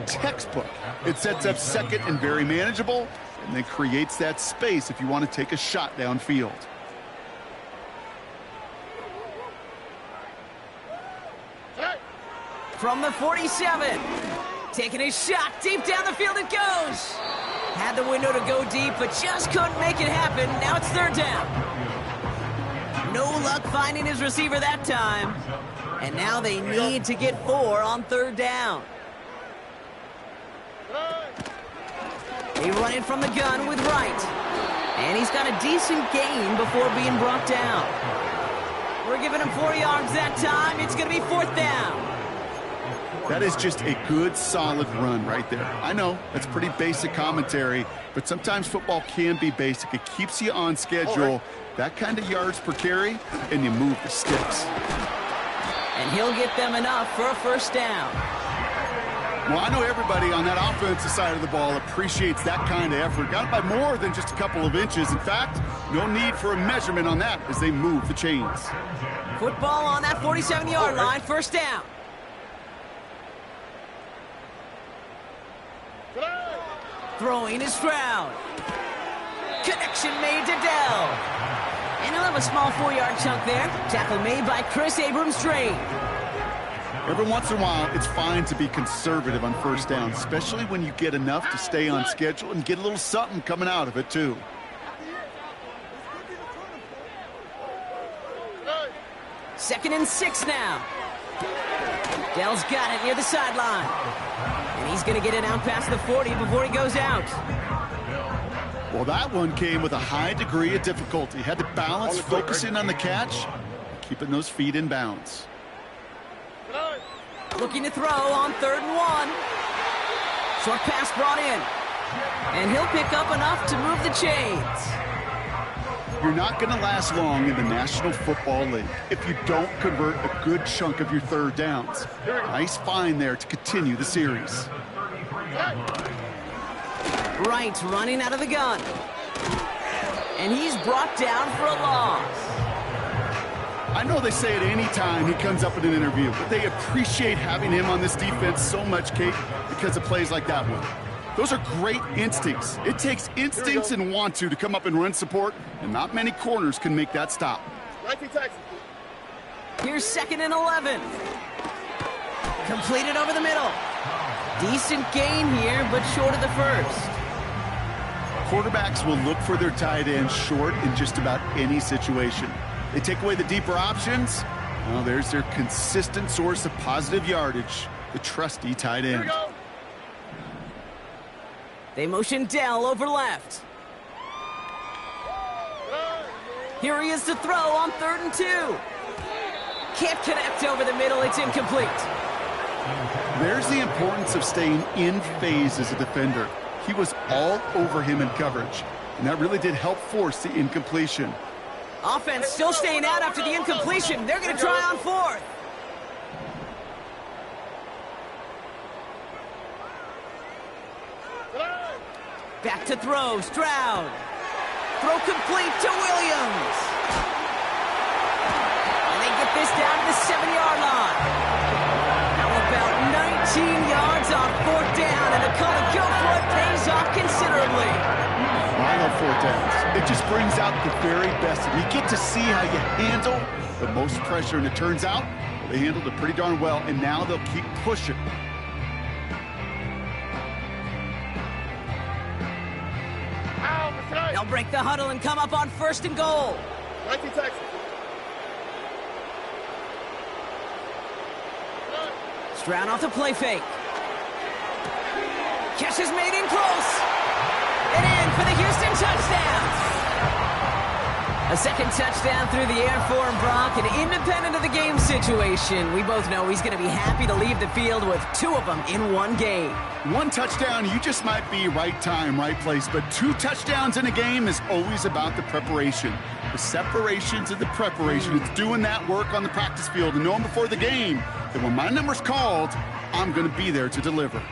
Speaker 2: Textbook. It sets up second and very manageable, and then creates that space if you want to take a shot downfield.
Speaker 1: From the 47. Taking a shot. Deep down the field it goes. Had the window to go deep, but just couldn't make it happen. Now it's third down. No luck finding his receiver that time. And now they need to get 4 on third down. They run it from the gun with Wright. And he's got a decent gain before being brought down. We're giving him 4 yards that time. It's going to be fourth down.
Speaker 2: That is just a good, solid run right there. I know, that's pretty basic commentary, but sometimes football can be basic. It keeps you on schedule, that kind of yards per carry, and you move the sticks.
Speaker 1: And he'll get them enough for a first down.
Speaker 2: Well, I know everybody on that offensive side of the ball appreciates that kind of effort. Got it by more than just a couple of inches. In fact, no need for a measurement on that as they move the chains.
Speaker 1: Football on that 47-yard line, first down. Throwing is Stroud. Connection made to Dell. And he'll have a small 4-yard chunk there. Tackle made by Chris Abrams-Drain.
Speaker 2: Every once in a while, it's fine to be conservative on first down, especially when you get enough to stay on schedule and get a little something coming out of it, too.
Speaker 1: Second and 6 now. Dell's got it near the sideline. And he's going to get it out past the 40 before he goes out.
Speaker 2: Well, that one came with a high degree of difficulty. Had to balance, focusing on the catch, keeping those feet in bounds.
Speaker 1: Looking to throw on third and 1. Short pass brought in. And he'll pick up enough to move the chains.
Speaker 2: You're not going to last long in the National Football League if you don't convert a good chunk of your third downs. Nice find there to continue the series.
Speaker 1: Wright running out of the gun. And he's brought down for a loss.
Speaker 2: I know they say it any time he comes up in an interview, but they appreciate having him on this defense so much, Kate, because of plays like that one. Those are great instincts. It takes instincts and want to come up and run support, and not many corners can make that stop.
Speaker 1: Here's second and 11. Completed over the middle. Decent gain here, but short of the first.
Speaker 2: Quarterbacks will look for their tight end short in just about any situation. They take away the deeper options. Well, there's their consistent source of positive yardage, the trusty tight end.
Speaker 1: They motion Dell over left. Here he is to throw on third and 2. Can't connect over the middle. It's incomplete.
Speaker 2: There's the importance of staying in phase as a defender. He was all over him in coverage. And that really did help force the incompletion.
Speaker 1: Offense still staying out after the incompletion. They're going to try on fourth. Back to throw, Stroud. Throw complete to Williams. And they get this down to the 7-yard line. How about 19 yards on fourth down, and a call to go for it pays off considerably.
Speaker 2: I love fourth downs. It just brings out the very best. And you get to see how you handle the most pressure, and it turns out they handled it pretty darn well, and now they'll keep pushing.
Speaker 1: They'll break the huddle and come up on 1st and goal.
Speaker 5: 19 Texas.
Speaker 1: Stroud off the play fake. Catch is made in close. And in for the Houston touchdown. A second touchdown through the air for Brock, and independent of the game situation, we both know he's going to be happy to leave the field with 2 of them in one game.
Speaker 2: 1 touchdown, you just might be right time, right place, but 2 touchdowns in a game is always about the preparation. The separation to the preparation. It's doing that work on the practice field and knowing before the game that when my number's called, I'm going to be there to deliver.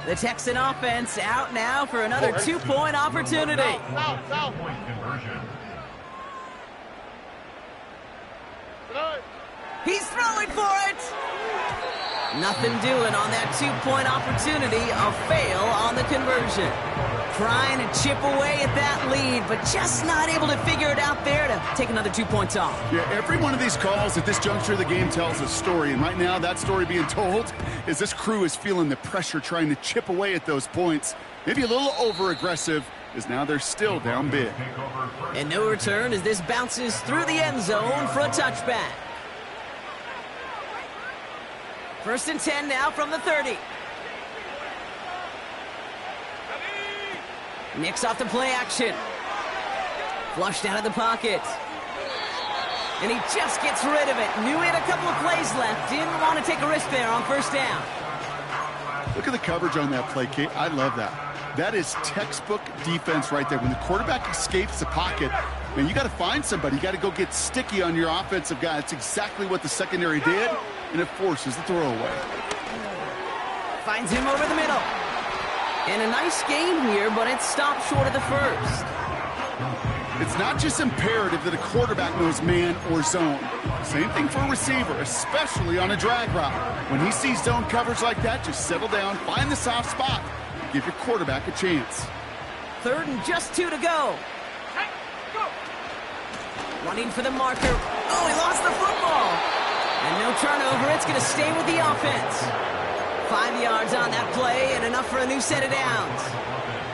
Speaker 1: The Texan offense out now for another 2-point opportunity.
Speaker 5: South.
Speaker 1: He's throwing for it. Nothing doing on that 2-point opportunity. A fail on the conversion. Trying to chip away at that lead, but just not able to figure it out there to take another 2 points off.
Speaker 2: Yeah, every one of these calls at this juncture of the game tells a story, and right now that story being told is this crew is feeling the pressure trying to chip away at those points. Maybe a little over-aggressive, as now they're still down big.
Speaker 1: And no return as this bounces through the end zone for a touchback. 1st and 10 now from the 30. Nix off the play action. Flushed out of the pocket. And he just gets rid of it. Knew he had a couple of plays left. Didn't want to take a risk there on 1st down.
Speaker 2: Look at the coverage on that play, Kate. I love that. That is textbook defense right there. When the quarterback escapes the pocket, man, you got to find somebody. You got to go get sticky on your offensive guy. It's exactly what the secondary did, and it forces the throwaway.
Speaker 1: Finds him over the middle. And a nice game here, but it stopped short of the first.
Speaker 2: It's not just imperative that a quarterback knows man or zone. Same thing for a receiver, especially on a drag route. When he sees zone coverage like that, just settle down, find the soft spot, and give your quarterback a chance.
Speaker 1: 3rd and just 2 to go. Running for the marker. Oh, he lost the football. And no turnover. It's going to stay with the offense. 5 yards on that play and enough for a new set of downs.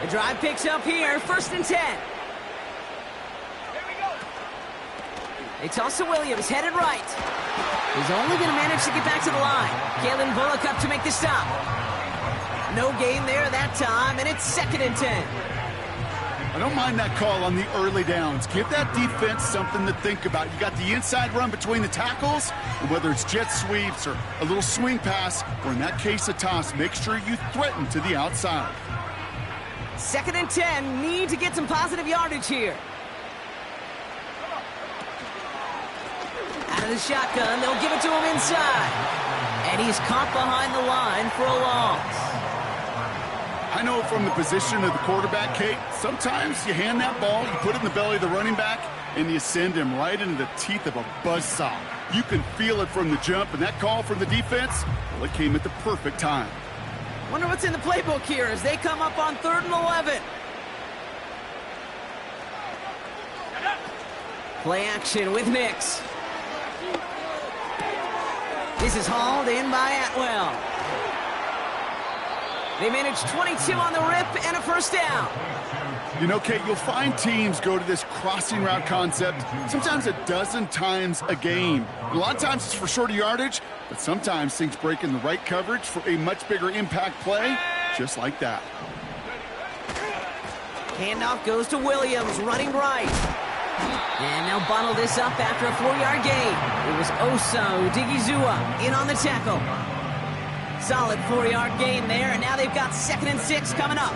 Speaker 1: The drive picks up here, 1st and 10. They toss to Williams, headed right. He's only going to manage to get back to the line. Kalen Bullock up to make the stop. No gain there that time, and it's 2nd and 10.
Speaker 2: I don't mind that call on the early downs. Give that defense something to think about. You got the inside run between the tackles, and whether it's jet sweeps or a little swing pass, or in that case a toss, make sure you threaten to the outside.
Speaker 1: 2nd and 10, need to get some positive yardage here. Out of the shotgun, they'll give it to him inside. And he's caught behind the line for a loss.
Speaker 2: I know from the position of the quarterback, Kate, sometimes you hand that ball, you put it in the belly of the running back, and you send him right into the teeth of a buzzsaw. You can feel it from the jump, and that call from the defense, well, it came at the perfect time.
Speaker 1: Wonder what's in the playbook here as they come up on 3rd and 11. Play action with Nix. This is hauled in by Atwell. They managed 22 on the rip and a 1st down.
Speaker 2: You know, Kate, you'll find teams go to this crossing route concept sometimes a dozen times a game. A lot of times it's for shorter yardage, but sometimes things break in the right coverage for a much bigger impact play, just like that.
Speaker 1: Handoff goes to Williams, running right. And they'll bundle this up after a 4-yard gain. It was Osa Odigizua in on the tackle. Solid 4-yard gain there, and now they've got 2nd and 6 coming up.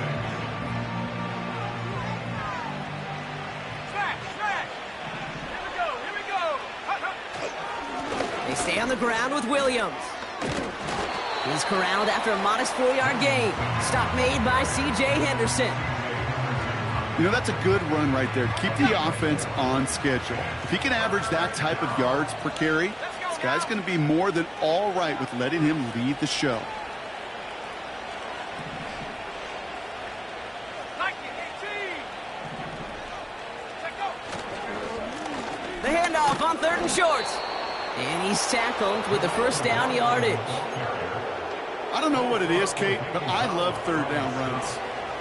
Speaker 1: Stay on the ground with Williams. He's corralled after a modest 4-yard gain. Stop made by C.J. Henderson.
Speaker 2: You know, that's a good run right there. Keep the offense on schedule. If he can average that type of yards per carry, this guy's going to be more than all right with letting him lead the show.
Speaker 1: The handoff on 3rd and short. And he's tackled with the first down yardage.
Speaker 2: I don't know what it is, Kate, but I love 3rd down runs.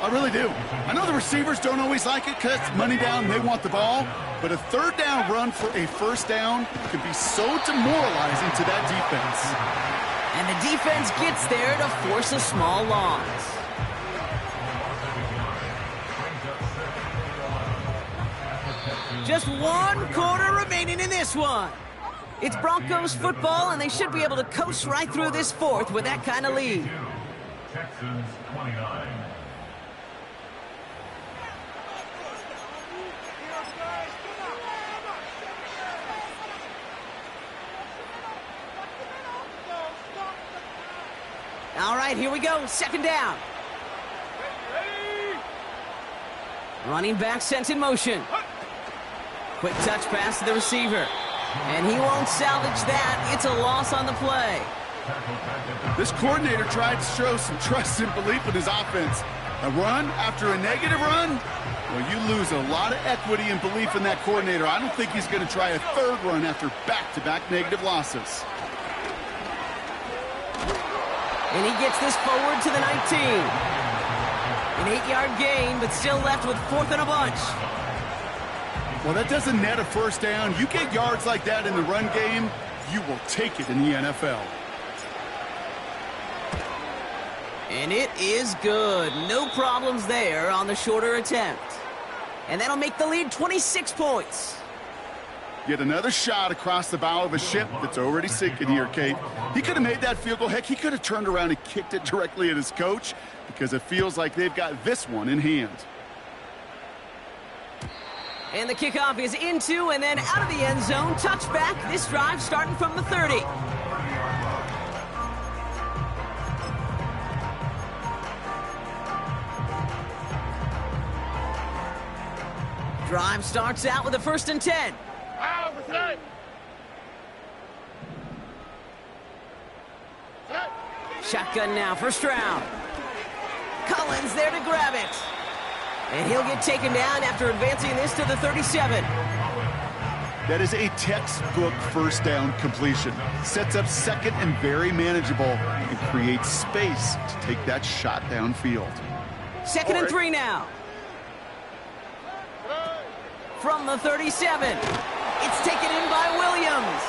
Speaker 2: I really do. I know the receivers don't always like it because money down, they want the ball. But a 3rd down run for a first down can be so demoralizing to that defense.
Speaker 1: And the defense gets there to force a small loss. Just 1 quarter remaining in this one. It's Broncos football, and they should be able to coast right through this 4th with that kind of lead.
Speaker 3: Texans 29.
Speaker 1: All right, here we go. 2nd down. Running back sent in motion. Quick touch pass to the receiver. And he won't salvage that. It's a loss on the play.
Speaker 2: This coordinator tried to show some trust and belief in his offense. A run after a negative run? Well, you lose a lot of equity and belief in that coordinator. I don't think he's going to try a 3rd run after back-to-back negative losses.
Speaker 1: And he gets this forward to the 19. An 8-yard gain, but still left with 4th and a bunch.
Speaker 2: Well, that doesn't net a first down. You get yards like that in the run game, you will take it in the NFL.
Speaker 1: And it is good. No problems there on the shorter attempt. And that'll make the lead 26 points.
Speaker 2: Yet another shot across the bow of a ship that's already sinking here, Kate. He could have made that field goal. Heck, he could have turned around and kicked it directly at his coach because it feels like they've got this one in hand.
Speaker 1: And the kickoff is into and then out of the end zone. Touchback. This drive starting from the 30. Drive starts out with a 1st and 10. Shotgun now, 1st round. Collins there to grab it. And he'll get taken down after advancing this to the 37.
Speaker 2: That is a textbook first down completion. Sets up 2nd and very manageable and creates space to take that shot downfield.
Speaker 1: 2nd and 3 now. From the 37. It's taken in by Williams.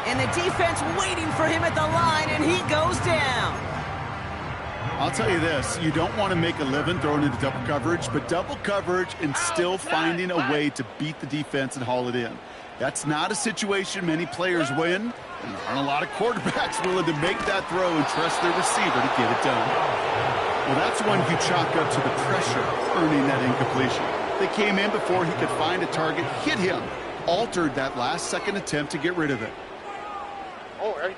Speaker 1: And the defense waiting for him at the line, and he goes down.
Speaker 2: I'll tell you this, you don't want to make a living throwing into double coverage, but double coverage and still finding a way to beat the defense and haul it in. That's not a situation many players win, and there aren't a lot of quarterbacks willing to make that throw and trust their receiver to get it done. Well, that's one you chalk up to the pressure earning that incompletion. They came in before he could find a target, hit him, altered that last-second attempt to get rid of it.
Speaker 5: Oh, right.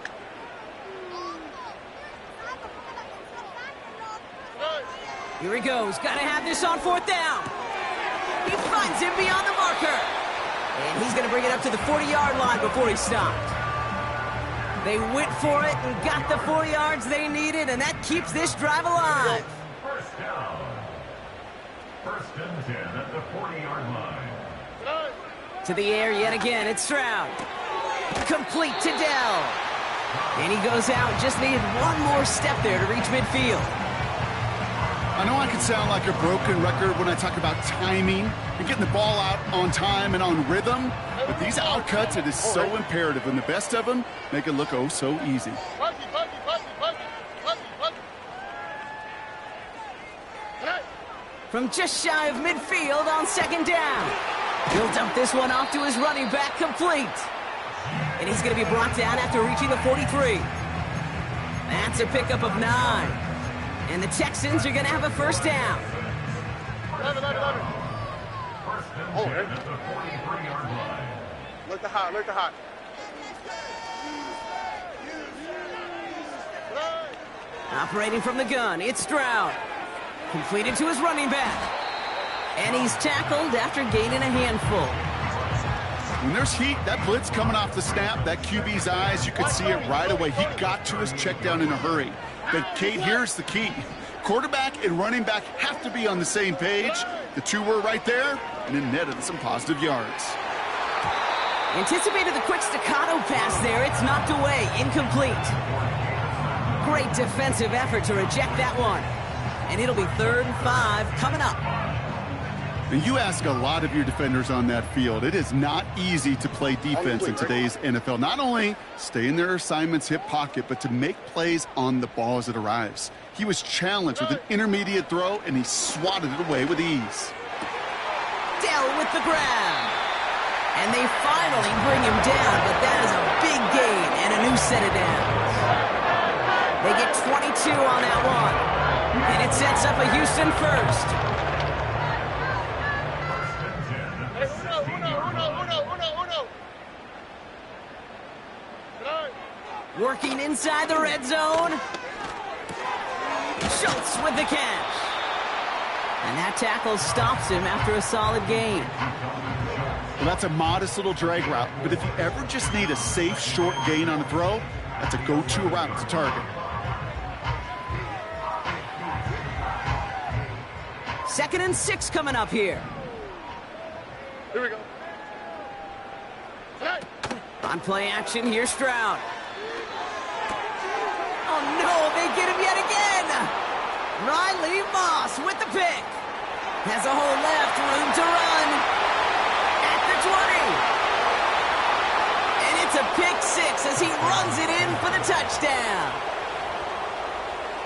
Speaker 1: Here he goes. Got to have this on 4th down. He finds him beyond the marker. And he's going to bring it up to the 40-yard line before he stopped. They went for it and got the 4 yards they needed, and that keeps this drive alive.
Speaker 3: 1st down. 1st and 10 at the 40-yard line.
Speaker 1: To the air yet again. It's Stroud. Complete to Dell. And he goes out. Just needed one more step there to reach midfield.
Speaker 2: I know I can sound like a broken record when I talk about timing and getting the ball out on time and on rhythm, but these outcuts, it is so imperative, and the best of them make it look oh so easy.
Speaker 1: From just shy of midfield on 2nd down. He'll dump this one off to his running back, complete. And he's going to be brought down after reaching the 43. That's a pickup of 9. And the Texans are going to have a 1st down.
Speaker 5: 11.
Speaker 3: First and 10 at the 43-yard line.
Speaker 5: Look the hot.
Speaker 1: Operating from the gun, it's Stroud. Completed to his running back. And he's tackled after gaining a handful.
Speaker 2: When there's heat, that blitz coming off the snap, that QB's eyes, you could see it right away. He got to his check down in a hurry. But, Kate, here's the key. Quarterback and running back have to be on the same page. The two were right there, and it netted some positive yards.
Speaker 1: Anticipated the quick staccato pass there. It's knocked away, incomplete. Great defensive effort to reject that one. And it'll be 3rd and 5 coming up.
Speaker 2: And you ask a lot of your defenders on that field. It is not easy to play defense in today's NFL. Not only stay in their assignment's hip pocket, but to make plays on the ball as it arrives. He was challenged with an intermediate throw, and he swatted it away with ease.
Speaker 1: Dell with the grab. And they finally bring him down, but that is a big gain and a new set of downs. They get 22 on that one. And it sets up a Houston first. Working inside the red zone. Schultz with the catch. And that tackle stops him after a solid gain.
Speaker 2: Well, that's a modest little drag route, but if you ever just need a safe, short gain on a throw, that's a go-to route to target.
Speaker 1: Second and 6 coming up here.
Speaker 5: Here we go.
Speaker 1: On play action, here's Stroud. Oh no, they get him yet again! Riley Moss with the pick. Has a hole left, room to run. At the 20. And it's a pick 6 as he runs it in for the touchdown.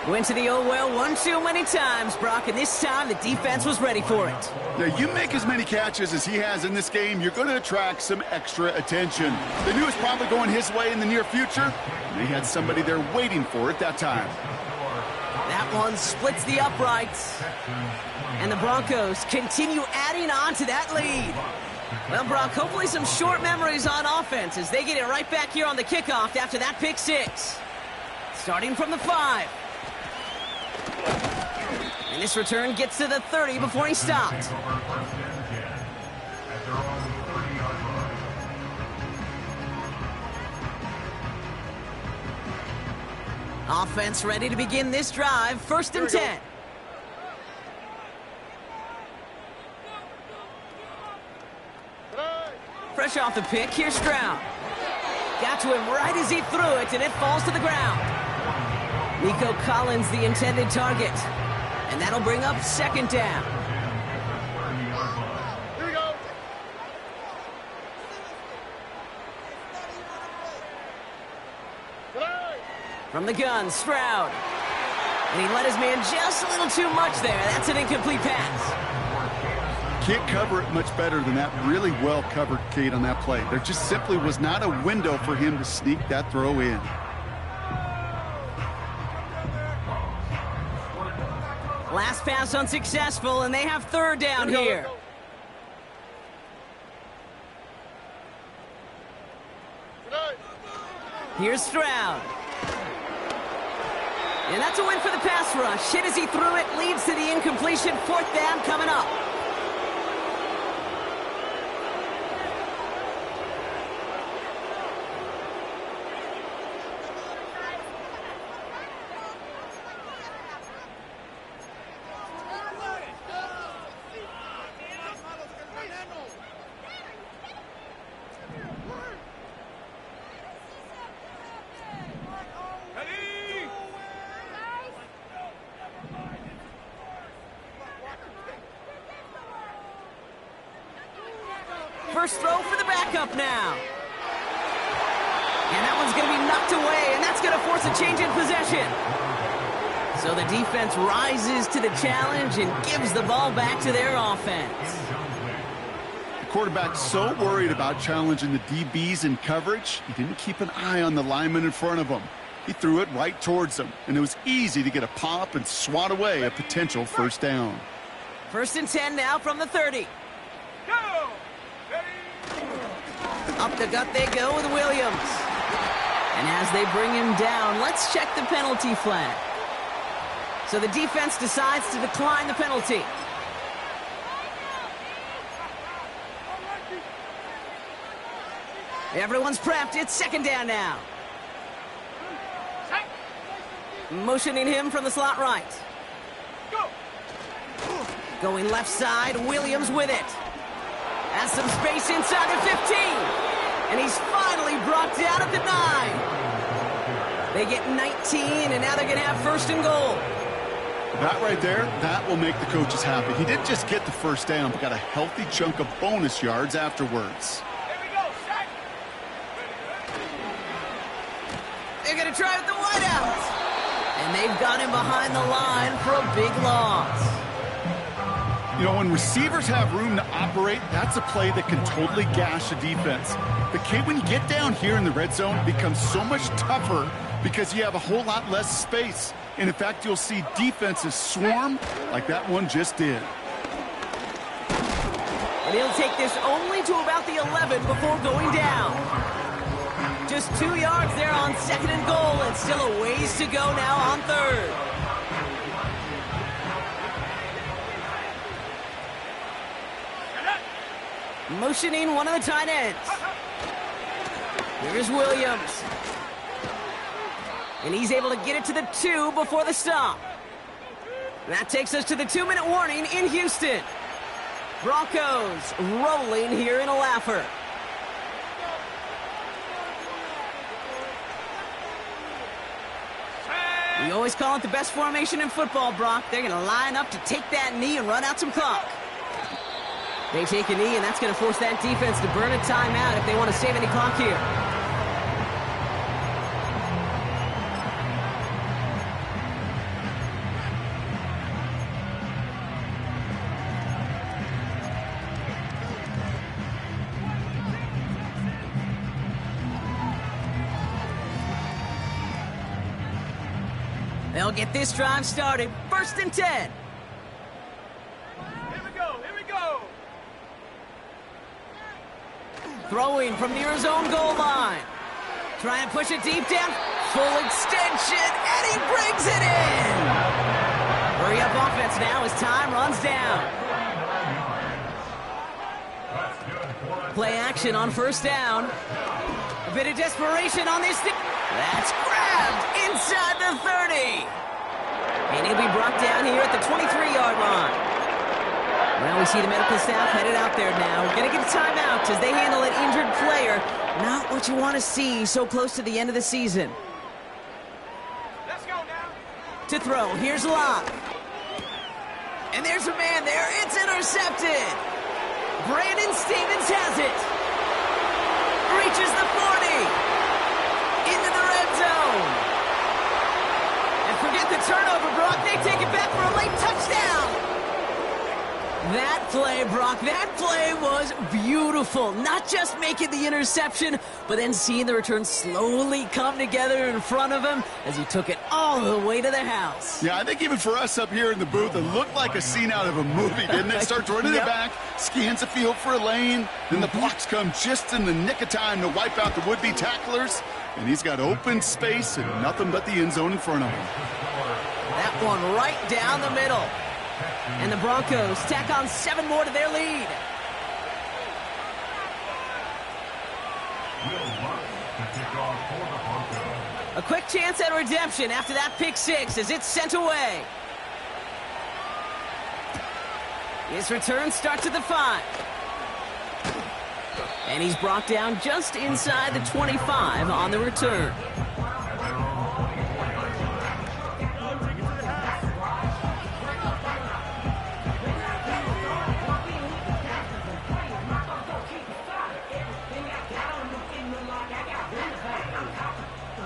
Speaker 1: Went to the old well one too many times, Brock, and this time the defense was ready for it.
Speaker 2: Now, you make as many catches as he has in this game, you're going to attract some extra attention. They knew it was probably going his way in the near future. They had somebody there waiting for it that time.
Speaker 1: That one splits the uprights. And the Broncos continue adding on to that lead. Well, Brock, hopefully some short memories on offense as they get it right back here on the kickoff after that pick 6. Starting from the 5. And this return gets to the 30 before he stopped. Offense ready to begin this drive. 1st and 10. Fresh off the pick, here's Stroud. Got to him right as he threw it, and it falls to the ground. Nico Collins, the intended target. And that'll bring up 2nd down.
Speaker 5: Here we go.
Speaker 1: From the gun, Stroud. And he let his man just a little too much there. That's an incomplete pass.
Speaker 2: Can't cover it much better than that. Really well covered, Kate, on that play. There just simply was not a window for him to sneak that throw in.
Speaker 1: Last pass unsuccessful, and they have 3rd down here. Here's Stroud. And that's a win for the pass rush. Hit as he threw it, leads to the incompletion. 4th down coming up. First throw for the backup now. And that one's going to be knocked away, and that's going to force a change in possession. So the defense rises to the challenge and gives the ball back to their offense.
Speaker 2: The quarterback's so worried about challenging the DBs in coverage, he didn't keep an eye on the lineman in front of him. He threw it right towards them, and it was easy to get a pop and swat away a potential 1st down.
Speaker 1: 1st and 10 now from the 30. Up the gut they go with Williams. And as they bring him down, let's check the penalty flag. So the defense decides to decline the penalty. Everyone's prepped. It's second down now. Motioning him from the slot right. Going left side, Williams with it. Has some space inside the 15. And he's finally brought down at the 9. They get 19, and now they're going to have first and goal.
Speaker 2: That right there, that will make the coaches happy. He didn't just get the first down, but got a healthy chunk of bonus yards afterwards.
Speaker 1: They're going to try with the wideout. And they've got him behind the line for a big loss.
Speaker 2: You know, when receivers have room to operate, that's a play that can totally gash a defense. But Kate, when you get down here in the red zone, it becomes so much tougher because you have a whole lot less space. And in fact, you'll see defenses swarm like that one just did.
Speaker 1: And he'll take this only to about the 11 before going down. Just 2 yards there on second and goal, and still a ways to go now on third. Motioning one of the tight ends. Here's Williams. And he's able to get it to the 2 before the stop. That takes us to the 2-minute warning in Houston. Broncos rolling here in a laugher. We always call it the best formation in football, Brock. They're going to line up to take that knee and run out some clock. They take a knee, and that's going to force that defense to burn a timeout if they want to save any clock here. They'll get this drive started. First and 10.
Speaker 5: Here we go. Here we go.
Speaker 1: Throwing from near his own goal line. Trying to push it deep down. Full extension, and he brings it in. Hurry up offense now as time runs down. Play action on first down. A bit of desperation on this thing. That's grabbed inside the 30. And he'll be brought down here at the 23-yard line. Well, we see the medical staff headed out there now. We're going to get a timeout as they handle an injured player. Not what you want to see so close to the end of the season.
Speaker 5: Let's go now.
Speaker 1: To throw, here's Locke. And there's a man there. It's intercepted. Brandon Stevens has it. Reaches the 40. Into the red zone. And forget the turnover, Brock. They take it back for a late touchdown. That play, Brock, that play was beautiful. Not just making the interception, but then seeing the return slowly come together in front of him as he took it all the way to the house.
Speaker 2: Yeah, I think even for us up here in the booth, it looked like a scene out of a movie, didn't it? Starts running it back, scans the field for a lane, then the blocks come just in the nick of time to wipe out the would-be tacklers, and he's got open space and nothing but the end zone in front of him.
Speaker 1: That one right down the middle. And the Broncos tack on 7 more to their lead. A quick chance at redemption after that pick 6 as it's sent away. His return starts at the 5. And he's brought down just inside the 25 on the return.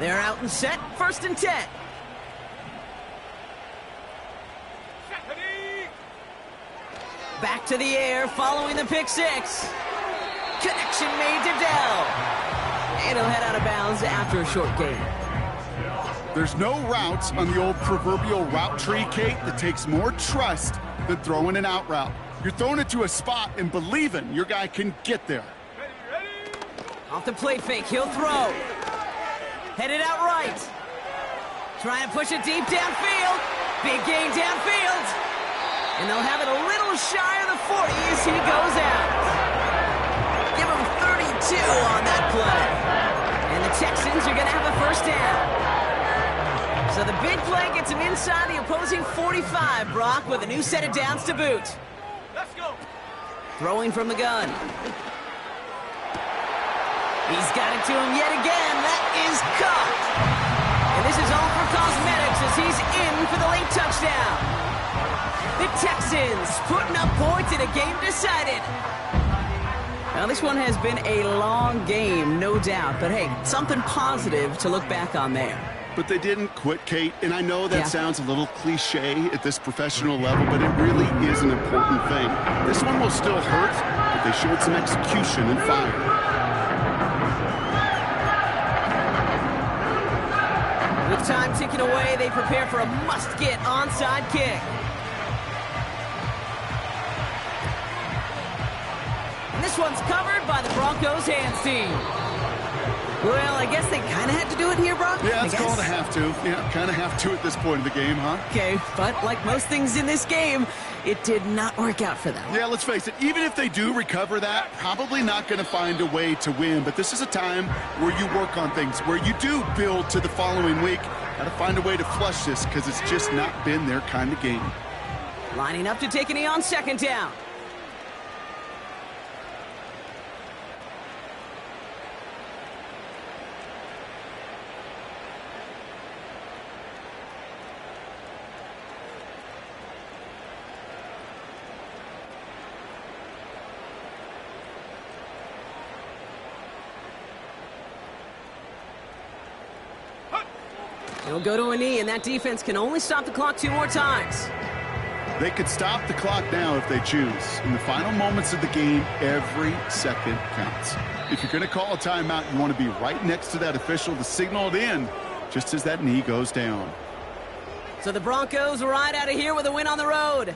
Speaker 1: They're out and set, first and 10. Back to the air following the pick 6. Connection made to Dell. And he'll head out of bounds after a short gain.
Speaker 2: There's no routes on the old proverbial route tree, Kate, that takes more trust than throwing an out route. You're throwing it to a spot and believing your guy can get there.
Speaker 1: Off the play fake, he'll throw. Headed out right. Trying to push it deep downfield. Big gain downfield. And they'll have it a little shy of the 40 as he goes out. Give him 32 on that play. And the Texans are going to have a first down. So the big play gets him inside the opposing 45, Brock, with a new set of downs to boot.
Speaker 5: Let's go.
Speaker 1: Throwing from the gun. He's got it to him yet again. That is caught. And this is all for cosmetics as he's in for the late touchdown. The Texans putting up points in a game decided. Now, this one has been a long game, no doubt. But, hey, something positive to look back on there.
Speaker 2: But they didn't quit, Kate, and I know that sounds a little cliche at this professional level, but it really is an important thing. This one will still hurt, but they showed some execution and fire.
Speaker 1: With time ticking away, they prepare for a must-get onside kick. And this one's covered by the Broncos hands team. Well, I guess they kind of had to do it here, Brock.
Speaker 2: Yeah, it's called a have to. Yeah, kind of have to at this point of the game, huh?
Speaker 1: Okay, but like most things in this game, it did not work out for them.
Speaker 2: Yeah, let's face it, even if they do recover that, probably not going to find a way to win. But this is a time where you work on things, where you do build to the following week. Got to find a way to flush this because it's just not been their kind of game.
Speaker 1: Lining up to take a knee on second down. He'll go to a knee, and that defense can only stop the clock 2 more times.
Speaker 2: They could stop the clock now if they choose. In the final moments of the game, every second counts. If you're going to call a timeout, you want to be right next to that official to signal it in just as that knee goes down.
Speaker 1: So the Broncos ride out of here with a win on the road.